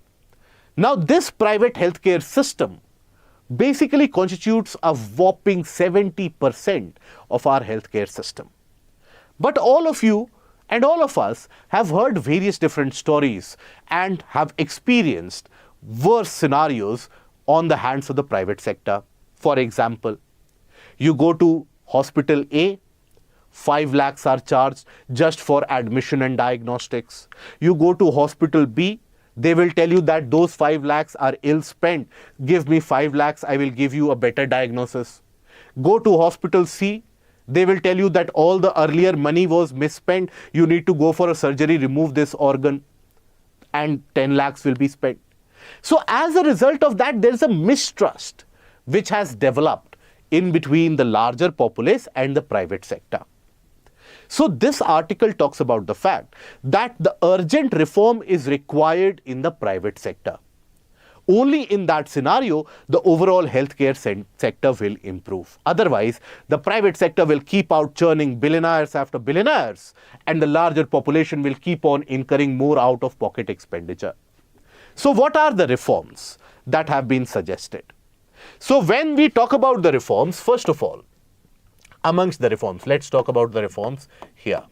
Now this private healthcare system basically constitutes a whopping 70% of our healthcare system. But all of you and all of us have heard various different stories and have experienced worse scenarios on the hands of the private sector. For example, you go to hospital A, 5 lakhs are charged just for admission and diagnostics. You go to hospital B, they will tell you that those 5 lakhs are ill spent. Give me 5 lakhs, I will give you a better diagnosis. Go to hospital C, they will tell you that all the earlier money was misspent. You need to go for a surgery, remove this organ, and 10 lakhs will be spent. So as a result of that, there is a mistrust which has developed in between the larger populace and the private sector. So this article talks about the fact that the urgent reform is required in the private sector. Only in that scenario, the overall healthcare sector will improve. Otherwise, the private sector will keep out churning billionaires after billionaires, and the larger population will keep on incurring more out-of-pocket expenditure. So what are the reforms that have been suggested? So when we talk about the reforms, first of all, amongst the reforms, let's talk about the reforms here.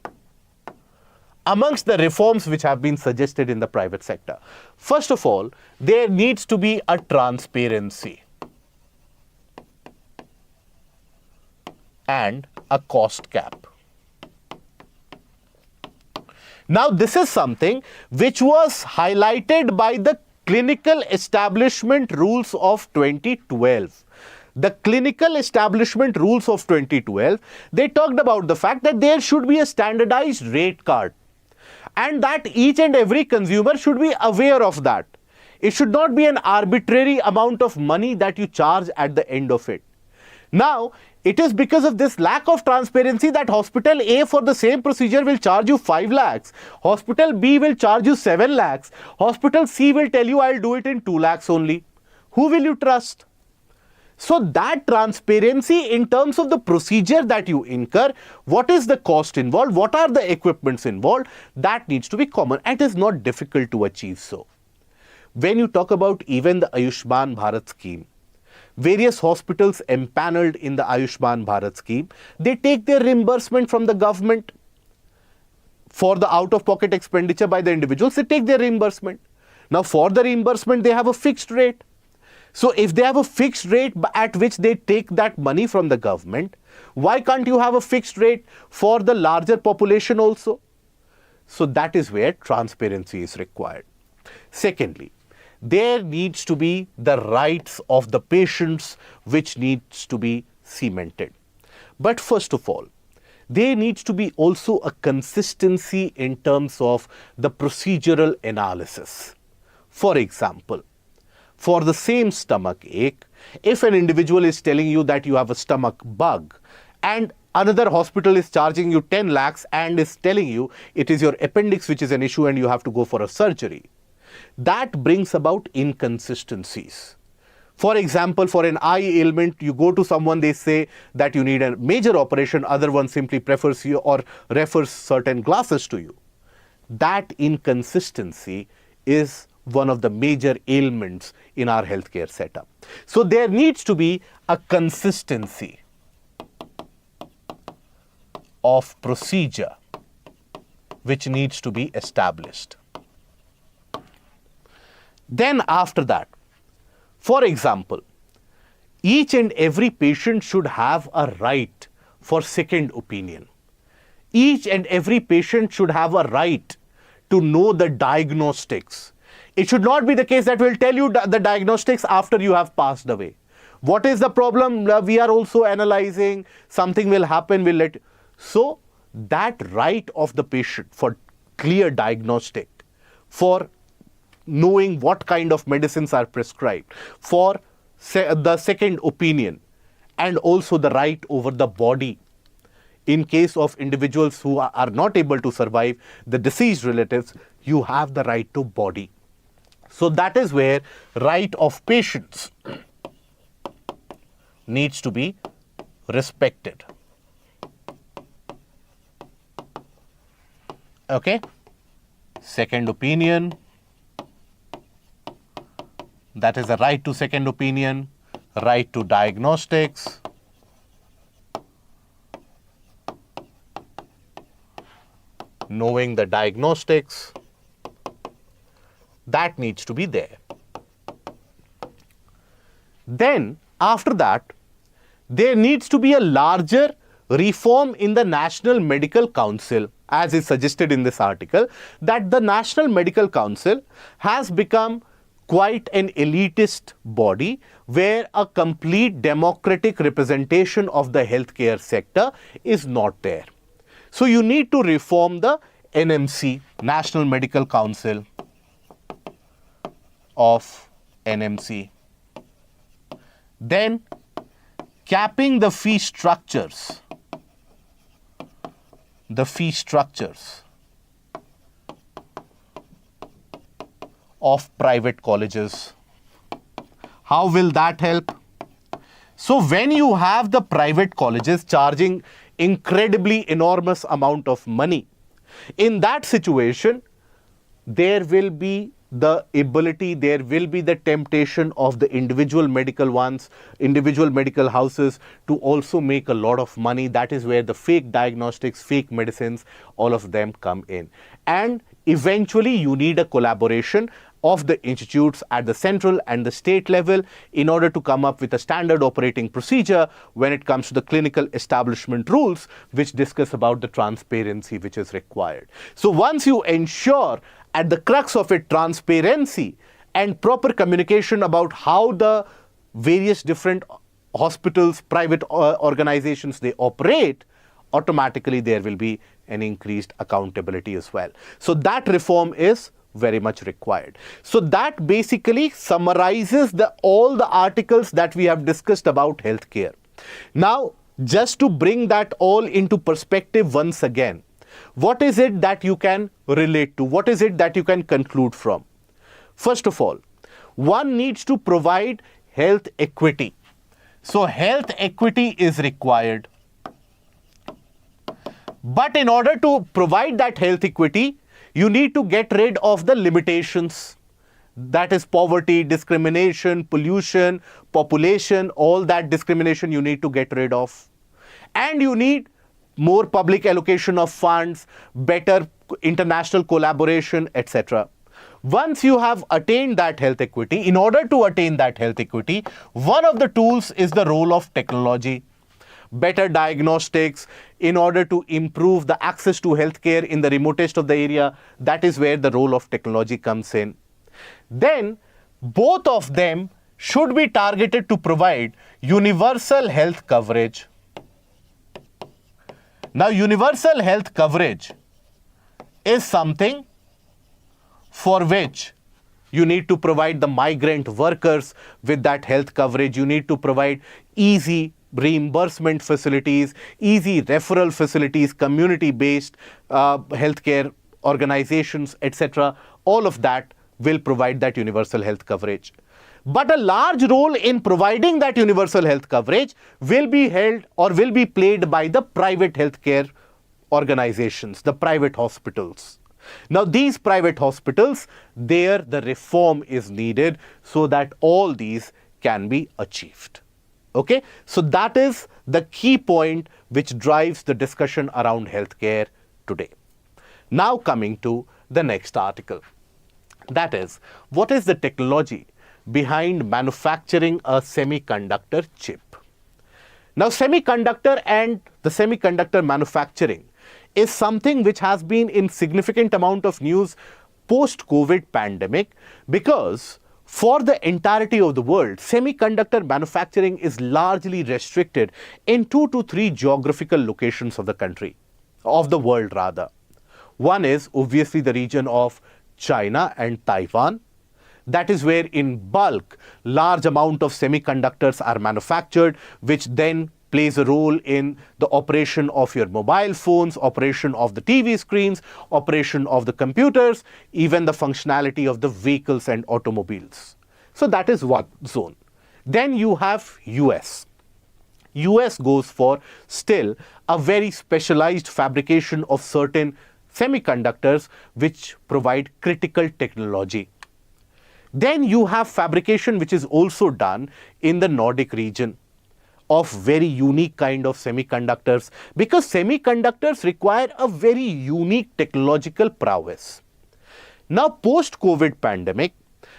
Amongst the reforms which have been suggested in the private sector, first of all, there needs to be a transparency. and a cost cap. Now, this is something which was highlighted by the Clinical Establishment Rules of 2012. The Clinical Establishment Rules of 2012, they talked about the fact that there should be a standardized rate card and that each and every consumer should be aware of that. It should not be an arbitrary amount of money that you charge at the end of it. Now, it is because of this lack of transparency that hospital A for the same procedure will charge you 5 lakhs. Hospital B will charge you 7 lakhs. Hospital C will tell you I'll do it in 2 lakhs only. Who will you trust? So that transparency in terms of the procedure that you incur, what is the cost involved, what are the equipments involved, that needs to be common and it is not difficult to achieve so. When you talk about even the Ayushman Bharat scheme, various hospitals empaneled in the Ayushman Bharat scheme, they take their reimbursement from the government for the out-of-pocket expenditure by the individuals, they take their reimbursement. Now for the reimbursement, they have a fixed rate. So if they have a fixed rate at which they take that money from the government, why can't you have a fixed rate for the larger population also? So that is where transparency is required. Secondly, there needs to be the rights of the patients which needs to be cemented. But first of all, there needs to be also a consistency in terms of the procedural analysis. For example, for the same stomach ache, if an individual is telling you that you have a stomach bug and another hospital is charging you 10 lakhs and is telling you it is your appendix which is an issue and you have to go for a surgery, that brings about inconsistencies. For example, for an eye ailment, you go to someone, they say that you need a major operation, other one simply prefers you or refers certain glasses to you. That inconsistency is one of the major ailments in our healthcare setup. So there needs to be a consistency of procedure which needs to be established. Then after that, for example, each and every patient should have a right for second opinion. Each and every patient should have a right to know the diagnostics. It should not be the case that we'll tell you the diagnostics after you have passed away. What is the problem? We are also analyzing, something will happen, we'll let you. So that right of the patient for clear diagnostic, for knowing what kind of medicines are prescribed, for the second opinion, and also the right over the body. In case of individuals who are not able to survive, the deceased relatives, you have the right to body. So that is where right of patients needs to be respected. Okay? Second opinion, that is a right to second opinion, right to diagnostics, knowing the diagnostics, that needs to be there. Then after that, there needs to be a larger reform in the National Medical Council, as is suggested in this article, that the National Medical Council has become quite an elitist body where a complete democratic representation of the healthcare sector is not there. So you need to reform the NMC, National Medical Council of NMC. Then capping the fee structures. The fee structures of private colleges. How will that help? So when you have the private colleges charging incredibly enormous amount of money, in that situation, there will be the ability, there will be the temptation of the individual medical ones, individual medical houses to also make a lot of money. That is where the fake diagnostics, fake medicines, all of them come in. And eventually you need a collaboration of the institutes at the central and the state level in order to come up with a standard operating procedure when it comes to the clinical establishment rules, which discuss about the transparency which is required. So once you ensure at the crux of it transparency and proper communication about how the various different hospitals, private organizations, they operate, automatically there will be an increased accountability as well. So that reform is very much required. So that basically summarizes all the articles that we have discussed about healthcare. Now, just to bring that all into perspective once again, what is it that you can relate to? What is it that you can conclude from? First of all, one needs to provide health equity. So health equity is required. But in order to provide that health equity, you need to get rid of the limitations. That is poverty, discrimination, pollution, population, all that discrimination you need to get rid of. And you need more public allocation of funds, better international collaboration, etc. Once you have attained that health equity, in order to attain that health equity, one of the tools is the role of technology. Better diagnostics in order to improve the access to healthcare in the remotest of the area. That is where the role of technology comes in. Then both of them should be targeted to provide universal health coverage. Now, universal health coverage is something for which you need to provide the migrant workers with that health coverage. You need to provide easy reimbursement facilities, easy referral facilities, community-based healthcare organizations, etc. All of that will provide that universal health coverage. But a large role in providing that universal health coverage will be held or will be played by the private healthcare organizations, the private hospitals. Now, these private hospitals, there the reform is needed so that all these can be achieved. Okay, so that is the key point which drives the discussion around healthcare today. Now coming to the next article. That is, what is the technology behind manufacturing a semiconductor chip? Now, semiconductor and the semiconductor manufacturing is something which has been in significant amount of news post-COVID pandemic, because for the entirety of the world, semiconductor manufacturing is largely restricted in 2 to 3 geographical locations of the country, of the world rather. One is obviously the region of China and Taiwan. That is where in bulk, large amount of semiconductors are manufactured, which then plays a role in the operation of your mobile phones, operation of the TV screens, operation of the computers, even the functionality of the vehicles and automobiles. So that is one zone. Then you have US. US goes for still a very specialized fabrication of certain semiconductors which provide critical technology. Then you have fabrication which is also done in the Nordic region of very unique kind of semiconductors, because semiconductors require a very unique technological prowess. Now, post-COVID pandemic,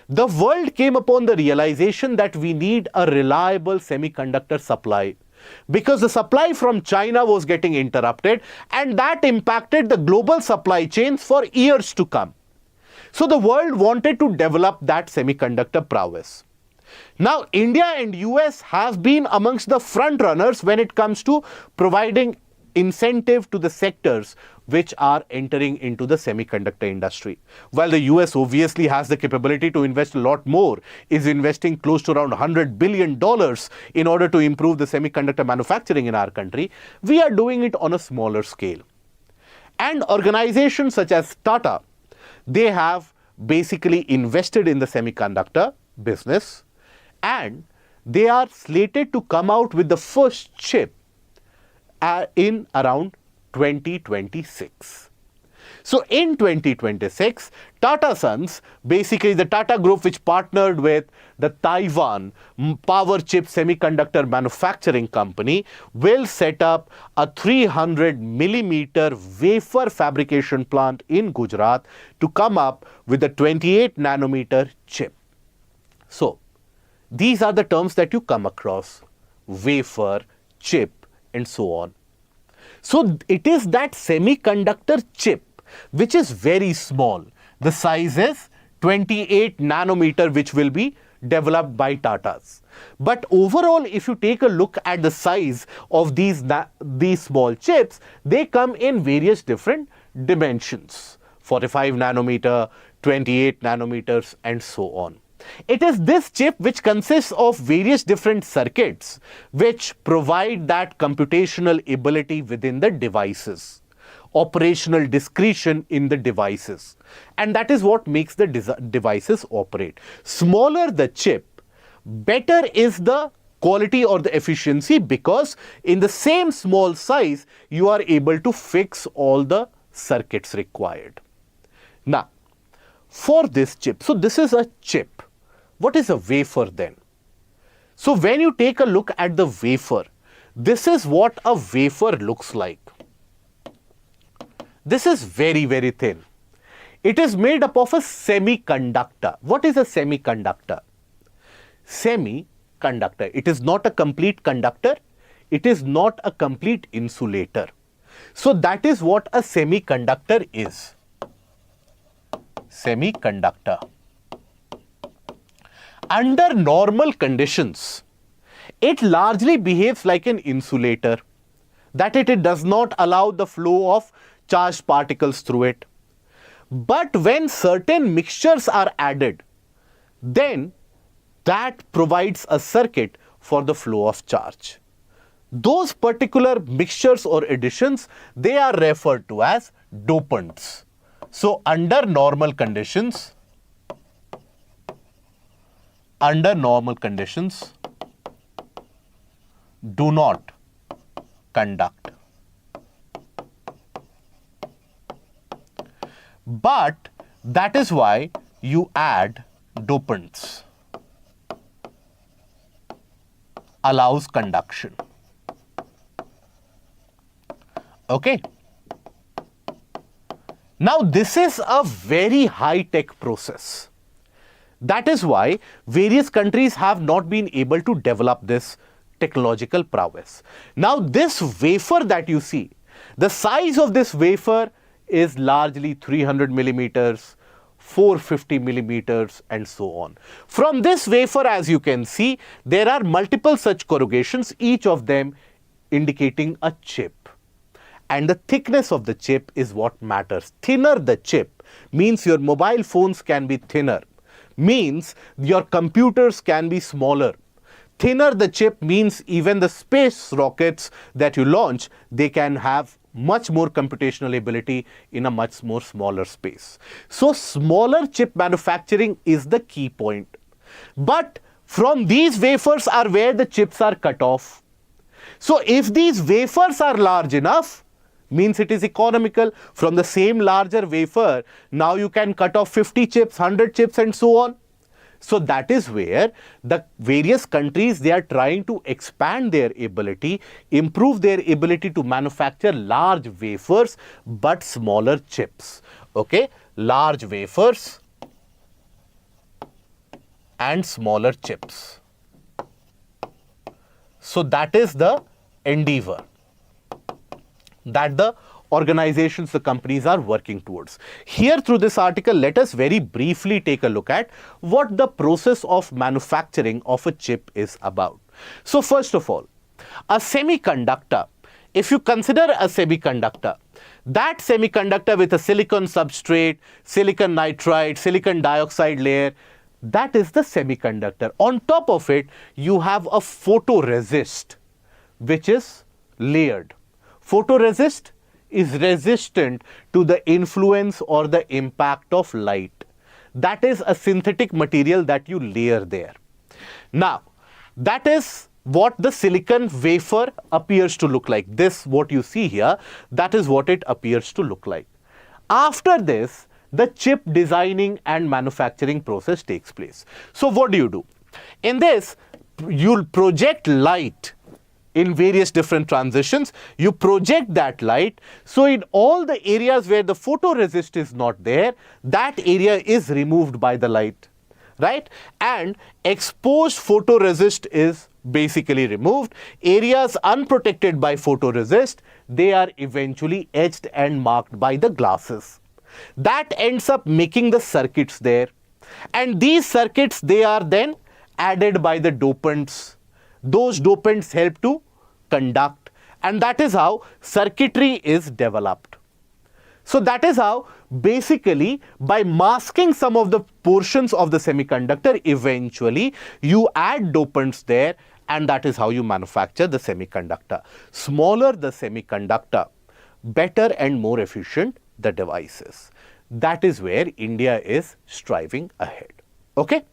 the world came upon the realization that we need a reliable semiconductor supply, because the supply from China was getting interrupted and that impacted the global supply chains for years to come. So the world wanted to develop that semiconductor prowess. Now, India and US have been amongst the front runners when it comes to providing incentive to the sectors which are entering into the semiconductor industry. While the US obviously has the capability to invest a lot more, is investing close to around $100 billion in order to improve the semiconductor manufacturing in our country, we are doing it on a smaller scale. And organizations such as Tata, they have basically invested in the semiconductor business, and they are slated to come out with the first chip in around 2026. So in 2026, Tata Sons, basically the Tata Group which partnered with the Taiwan Power Chip Semiconductor Manufacturing Company, will set up a 300 millimeter wafer fabrication plant in Gujarat to come up with a 28 nanometer chip. So these are the terms that you come across: wafer, chip, and so on. So it is that semiconductor chip which is very small. The size is 28 nanometer, which will be developed by Tatas. But overall, if you take a look at the size of these small chips, they come in various different dimensions: 45 nanometer, 28 nanometers, and so on. It is this chip which consists of various different circuits which provide that computational ability within the devices, operational discretion in the devices, and that is what makes the devices operate. Smaller the chip, better is the quality or the efficiency, because in the same small size you are able to fix all the circuits required. Now, for this chip, so this is a chip. What is a wafer then? So when you take a look at the wafer, this is what a wafer looks like. This is very, very thin. It is made up of a semiconductor. What is a semiconductor? Semiconductor. It is not a complete conductor. It is not a complete insulator. So that is what a semiconductor is. Semiconductor. Under normal conditions, it largely behaves like an insulator, that it does not allow the flow of charged particles through it. But when certain mixtures are added, then that provides a circuit for the flow of charge. Those particular mixtures or additions, they are referred to as dopants. So under normal conditions, do not conduct. But that is why you add dopants. Allows conduction. Okay. Now this is a very high-tech process. That is why various countries have not been able to develop this technological prowess. Now this wafer that you see, the size of this wafer is largely 300 millimeters, 450 millimeters, and so on. From this wafer, as you can see, there are multiple such corrugations, each of them indicating a chip. And the thickness of the chip is what matters. Thinner the chip means your mobile phones can be thinner, means your computers can be smaller. Thinner the chip means even the space rockets that you launch, they can have much more computational ability in a much more smaller space. So smaller chip manufacturing is the key point. But from these wafers are where the chips are cut off. So if these wafers are large enough, means it is economical. From the same larger wafer, now you can cut off 50 chips, 100 chips, and so on. So that is where the various countries, they are trying to expand their ability, improve their ability to manufacture large wafers but smaller chips. Okay, large wafers and smaller chips. So that is the endeavor that the organizations, the companies are working towards. Here through this article, let us very briefly take a look at what the process of manufacturing of a chip is about. So first of all, a semiconductor, if you consider a semiconductor, that semiconductor with a silicon substrate, silicon nitride, silicon dioxide layer, that is the semiconductor. On top of it, you have a photoresist, which is layered. Photoresist is resistant to the influence or the impact of light. That is a synthetic material that you layer there. Now, that is what the silicon wafer appears to look like. This, what you see here, that is what it appears to look like. After this, the chip designing and manufacturing process takes place. So what do? In this, you'll project light in various different transitions. You project that light. So in all the areas where the photoresist is not there, that area is removed by the light, right? And exposed photoresist is basically removed. Areas unprotected by photoresist, they are eventually etched and marked by the glasses. That ends up making the circuits there. And these circuits, they are then added by the dopants. Those dopants help to conduct, and that is how circuitry is developed. So that is how basically by masking some of the portions of the semiconductor, eventually you add dopants there, and that is how you manufacture the semiconductor. Smaller the semiconductor, better and more efficient the devices. That is where India is striving ahead. Okay?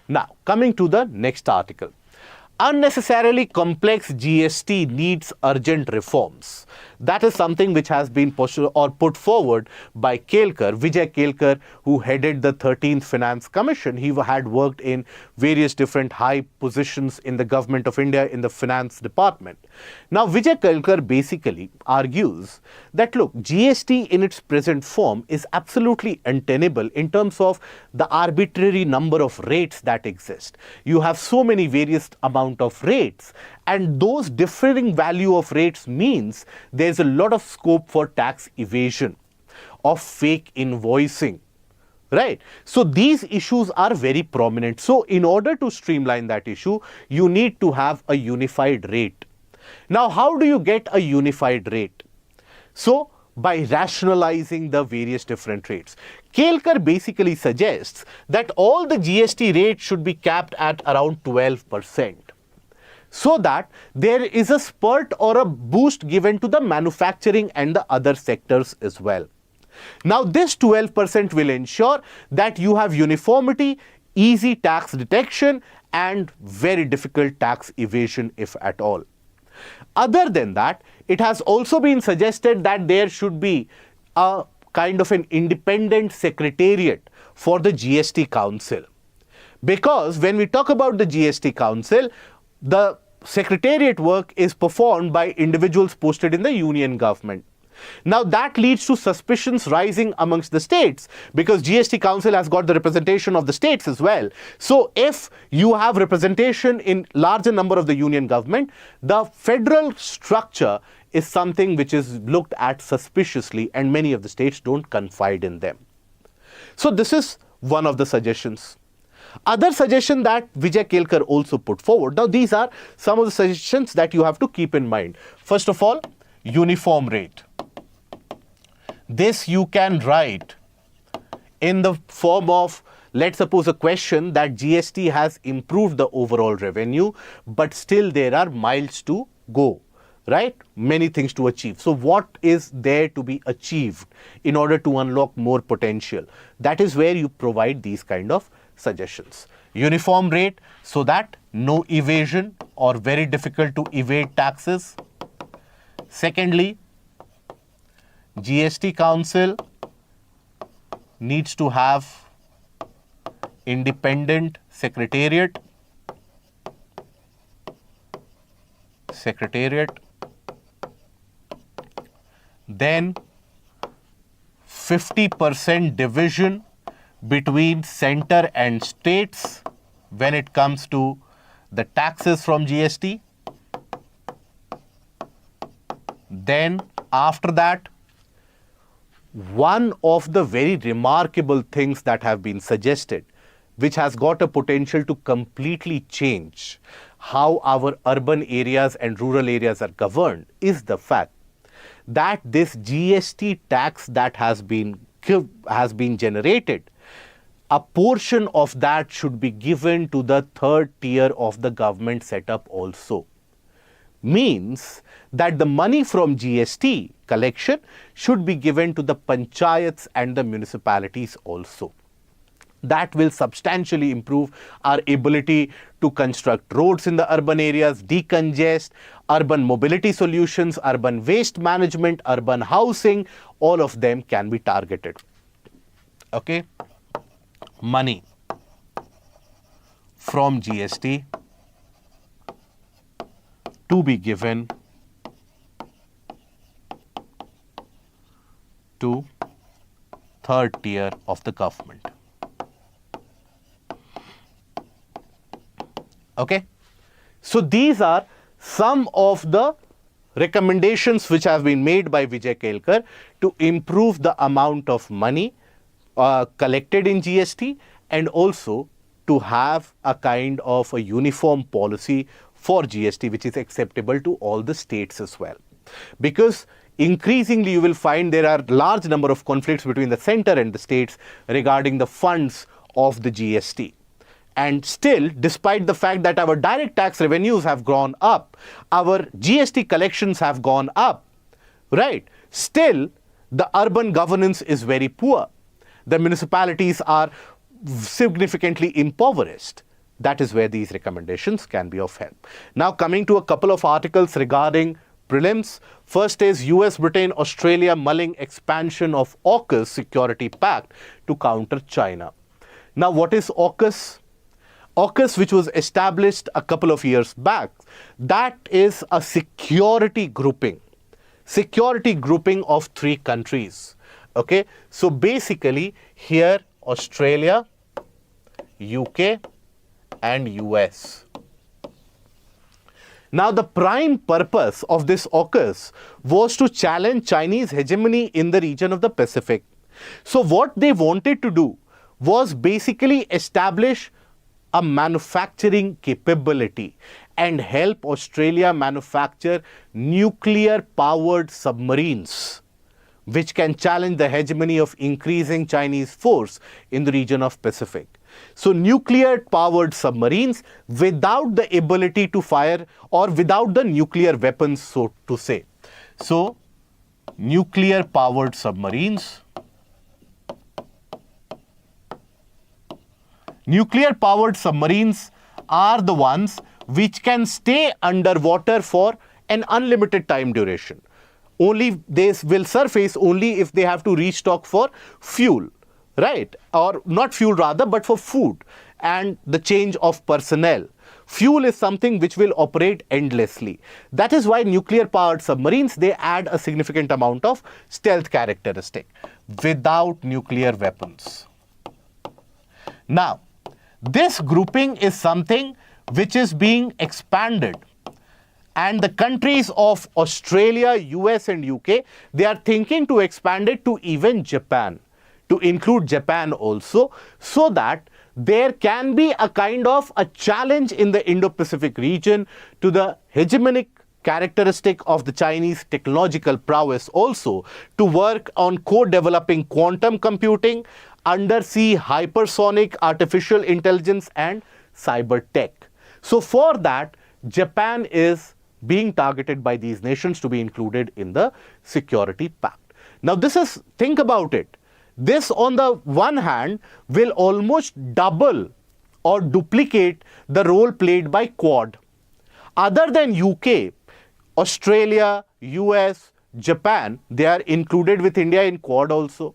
Now, coming to the next article. Unnecessarily complex GST needs urgent reforms. That is something which has been put forward by Kelkar, Vijay Kelkar, who headed the 13th Finance Commission. He had worked in various different high positions in the government of India in the finance department. Now, Vijay Kelkar basically argues that, look, GST in its present form is absolutely untenable in terms of the arbitrary number of rates that exist. You have so many various amount of rates, and those differing value of rates means there's a lot of scope for tax evasion, of fake invoicing, right? So these issues are very prominent. So in order to streamline that issue, you need to have a unified rate. Now, how do you get a unified rate? So by rationalizing the various different rates. Kelkar basically suggests that all the GST rates should be capped at around 12%. So that there is a spurt or a boost given to the manufacturing and the other sectors as well. Now, this 12% will ensure that you have uniformity, easy tax detection, and very difficult tax evasion, if at all. Other than that, it has also been suggested that there should be a kind of an independent secretariat for the GST Council. Because when we talk about the GST Council, the secretariat work is performed by individuals posted in the union government. Now that leads to suspicions rising amongst the states, because GST Council has got the representation of the states as well. So if you have representation in larger number of the union government, the federal structure is something which is looked at suspiciously, and many of the states don't confide in them. So this is one of the suggestions. Other suggestion that Vijay Kelkar also put forward. Now these are some of the suggestions that you have to keep in mind. First of all, uniform rate. This you can write in the form of, let's suppose, a question that GST has improved the overall revenue, but still there are miles to go, right? Many things to achieve. So what is there to be achieved in order to unlock more potential? That is where you provide these kind of suggestions. Uniform rate, so that no evasion or very difficult to evade taxes. Secondly, GST Council needs to have independent secretariat. Then 50% division between center and states when it comes to the taxes from GST. Then after that, one of the very remarkable things that have been suggested, which has got a potential to completely change how our urban areas and rural areas are governed, is the fact that this GST tax that has been generated, a portion of that should be given to the third tier of the government setup also. Means that the money from GST collection should be given to the panchayats and the municipalities also. That will substantially improve our ability to construct roads in the urban areas, decongest, urban mobility solutions, urban waste management, urban housing, all of them can be targeted. Okay? Money from GST to be given to third tier of the government. Okay, so these are some of the recommendations which have been made by Vijay Kelkar to improve the amount of money collected in GST and also to have a kind of a uniform policy for GST which is acceptable to all the states as well. Because increasingly you will find there are large number of conflicts between the center and the states regarding the funds of the GST. And still, despite the fact that our direct tax revenues have gone up, our GST collections have gone up, right? Still, the urban governance is very poor. The municipalities are significantly impoverished. That is where these recommendations can be of help. Now, coming to a couple of articles regarding prelims. First is US, Britain, Australia mulling expansion of AUKUS security pact to counter China. Now, what is AUKUS? AUKUS, which was established a couple of years back, that is a security grouping of 3 countries. Okay, so basically here Australia, UK and US. Now, the prime purpose of this AUKUS was to challenge Chinese hegemony in the region of the Pacific. So what they wanted to do was basically establish a manufacturing capability and help Australia manufacture nuclear-powered submarines, which can challenge the hegemony of increasing Chinese force in the region of Pacific. So nuclear-powered submarines without the ability to fire or without the nuclear weapons, so to say. So nuclear-powered submarines. Nuclear-powered submarines are the ones which can stay underwater for an unlimited time duration. Only they will surface only if they have to restock for fuel, right? Or not fuel rather, but for food and the change of personnel. Fuel is something which will operate endlessly. That is why nuclear-powered submarines, they add a significant amount of stealth characteristic without nuclear weapons. Now, this grouping is something which is being expanded, and the countries of Australia, US and UK, they are thinking to expand it to even Japan, to include Japan also, so that there can be a kind of a challenge in the Indo-Pacific region to the hegemonic characteristic of the Chinese technological prowess also, to work on co-developing quantum computing, undersea hypersonic artificial intelligence and cyber tech. So for that, Japan is being targeted by these nations to be included in the security pact. Now this is, think about it, this on the one hand will almost double or duplicate the role played by Quad. Other than UK, Australia, US, Japan, they are included with India in Quad also.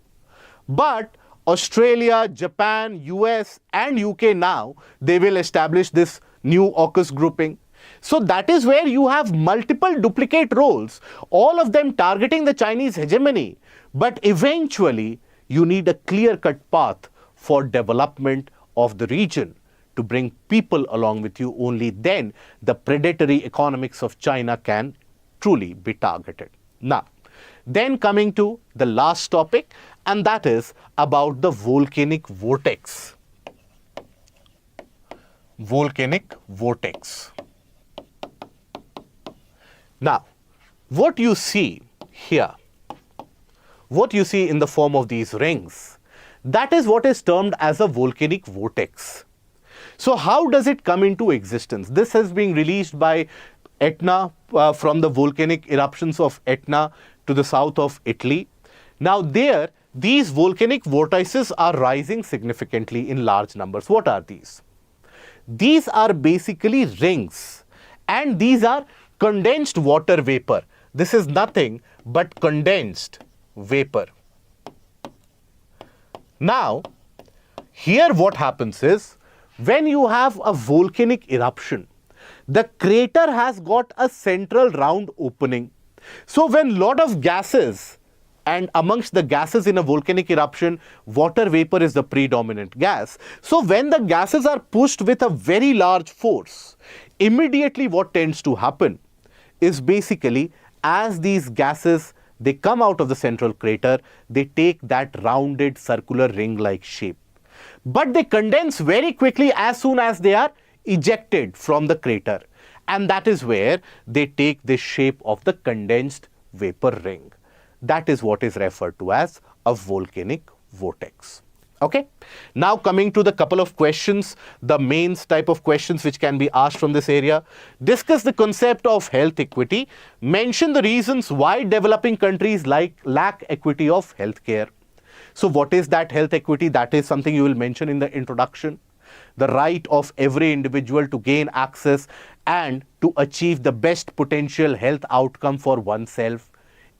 But Australia, Japan, US and UK now, they will establish this new AUKUS grouping. So that is where you have multiple duplicate roles, all of them targeting the Chinese hegemony. But eventually, you need a clear-cut path for development of the region to bring people along with you. Only then the predatory economics of China can truly be targeted. Now, then coming to the last topic, and that is about the volcanic vortex. Volcanic vortex. Now, what you see here, what you see in the form of these rings, that is what is termed as a volcanic vortex. So how does it come into existence? This has been released by Etna from the volcanic eruptions of Etna to the south of Italy. Now there, these volcanic vortices are rising significantly in large numbers. What are these? These are basically rings, and these are condensed water vapor. This is nothing but condensed vapor. Now, here what happens is, when you have a volcanic eruption, the crater has got a central round opening. So when lot of gases, and amongst the gases in a volcanic eruption, water vapor is the predominant gas. So when the gases are pushed with a very large force, immediately what tends to happen is basically, as these gases, they come out of the central crater, they take that rounded circular ring-like shape. But they condense very quickly as soon as they are ejected from the crater. And that is where they take the shape of the condensed vapor ring. That is what is referred to as a volcanic vortex. Okay. Now coming to the couple of questions, the main type of questions which can be asked from this area. Discuss the concept of health equity. Mention the reasons why developing countries lack equity of healthcare. So what is that health equity? That is something you will mention in the introduction. The right of every individual to gain access and to achieve the best potential health outcome for oneself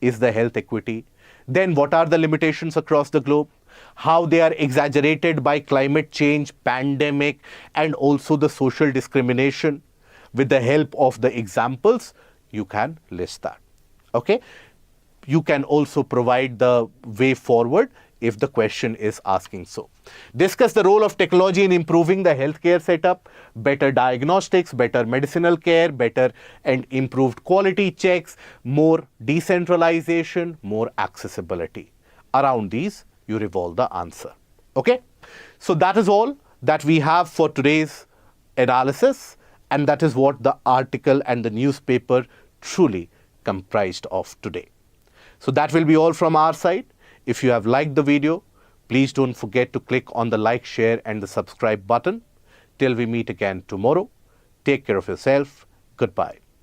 is the health equity. Then what are the limitations across the globe? How they are exaggerated by climate change, pandemic, and also the social discrimination. With the help of the examples, you can list that. Okay. You can also provide the way forward if the question is asking so. Discuss the role of technology in improving the healthcare setup, better diagnostics, better medicinal care, better and improved quality checks, more decentralization, more accessibility. Around these, you revolve the answer. Okay? So that is all that we have for today's analysis, and that is what the article and the newspaper truly comprised of today. So that will be all from our side. If you have liked the video, please don't forget to click on the like, share and the subscribe button. Till we meet again tomorrow, take care of yourself. Goodbye.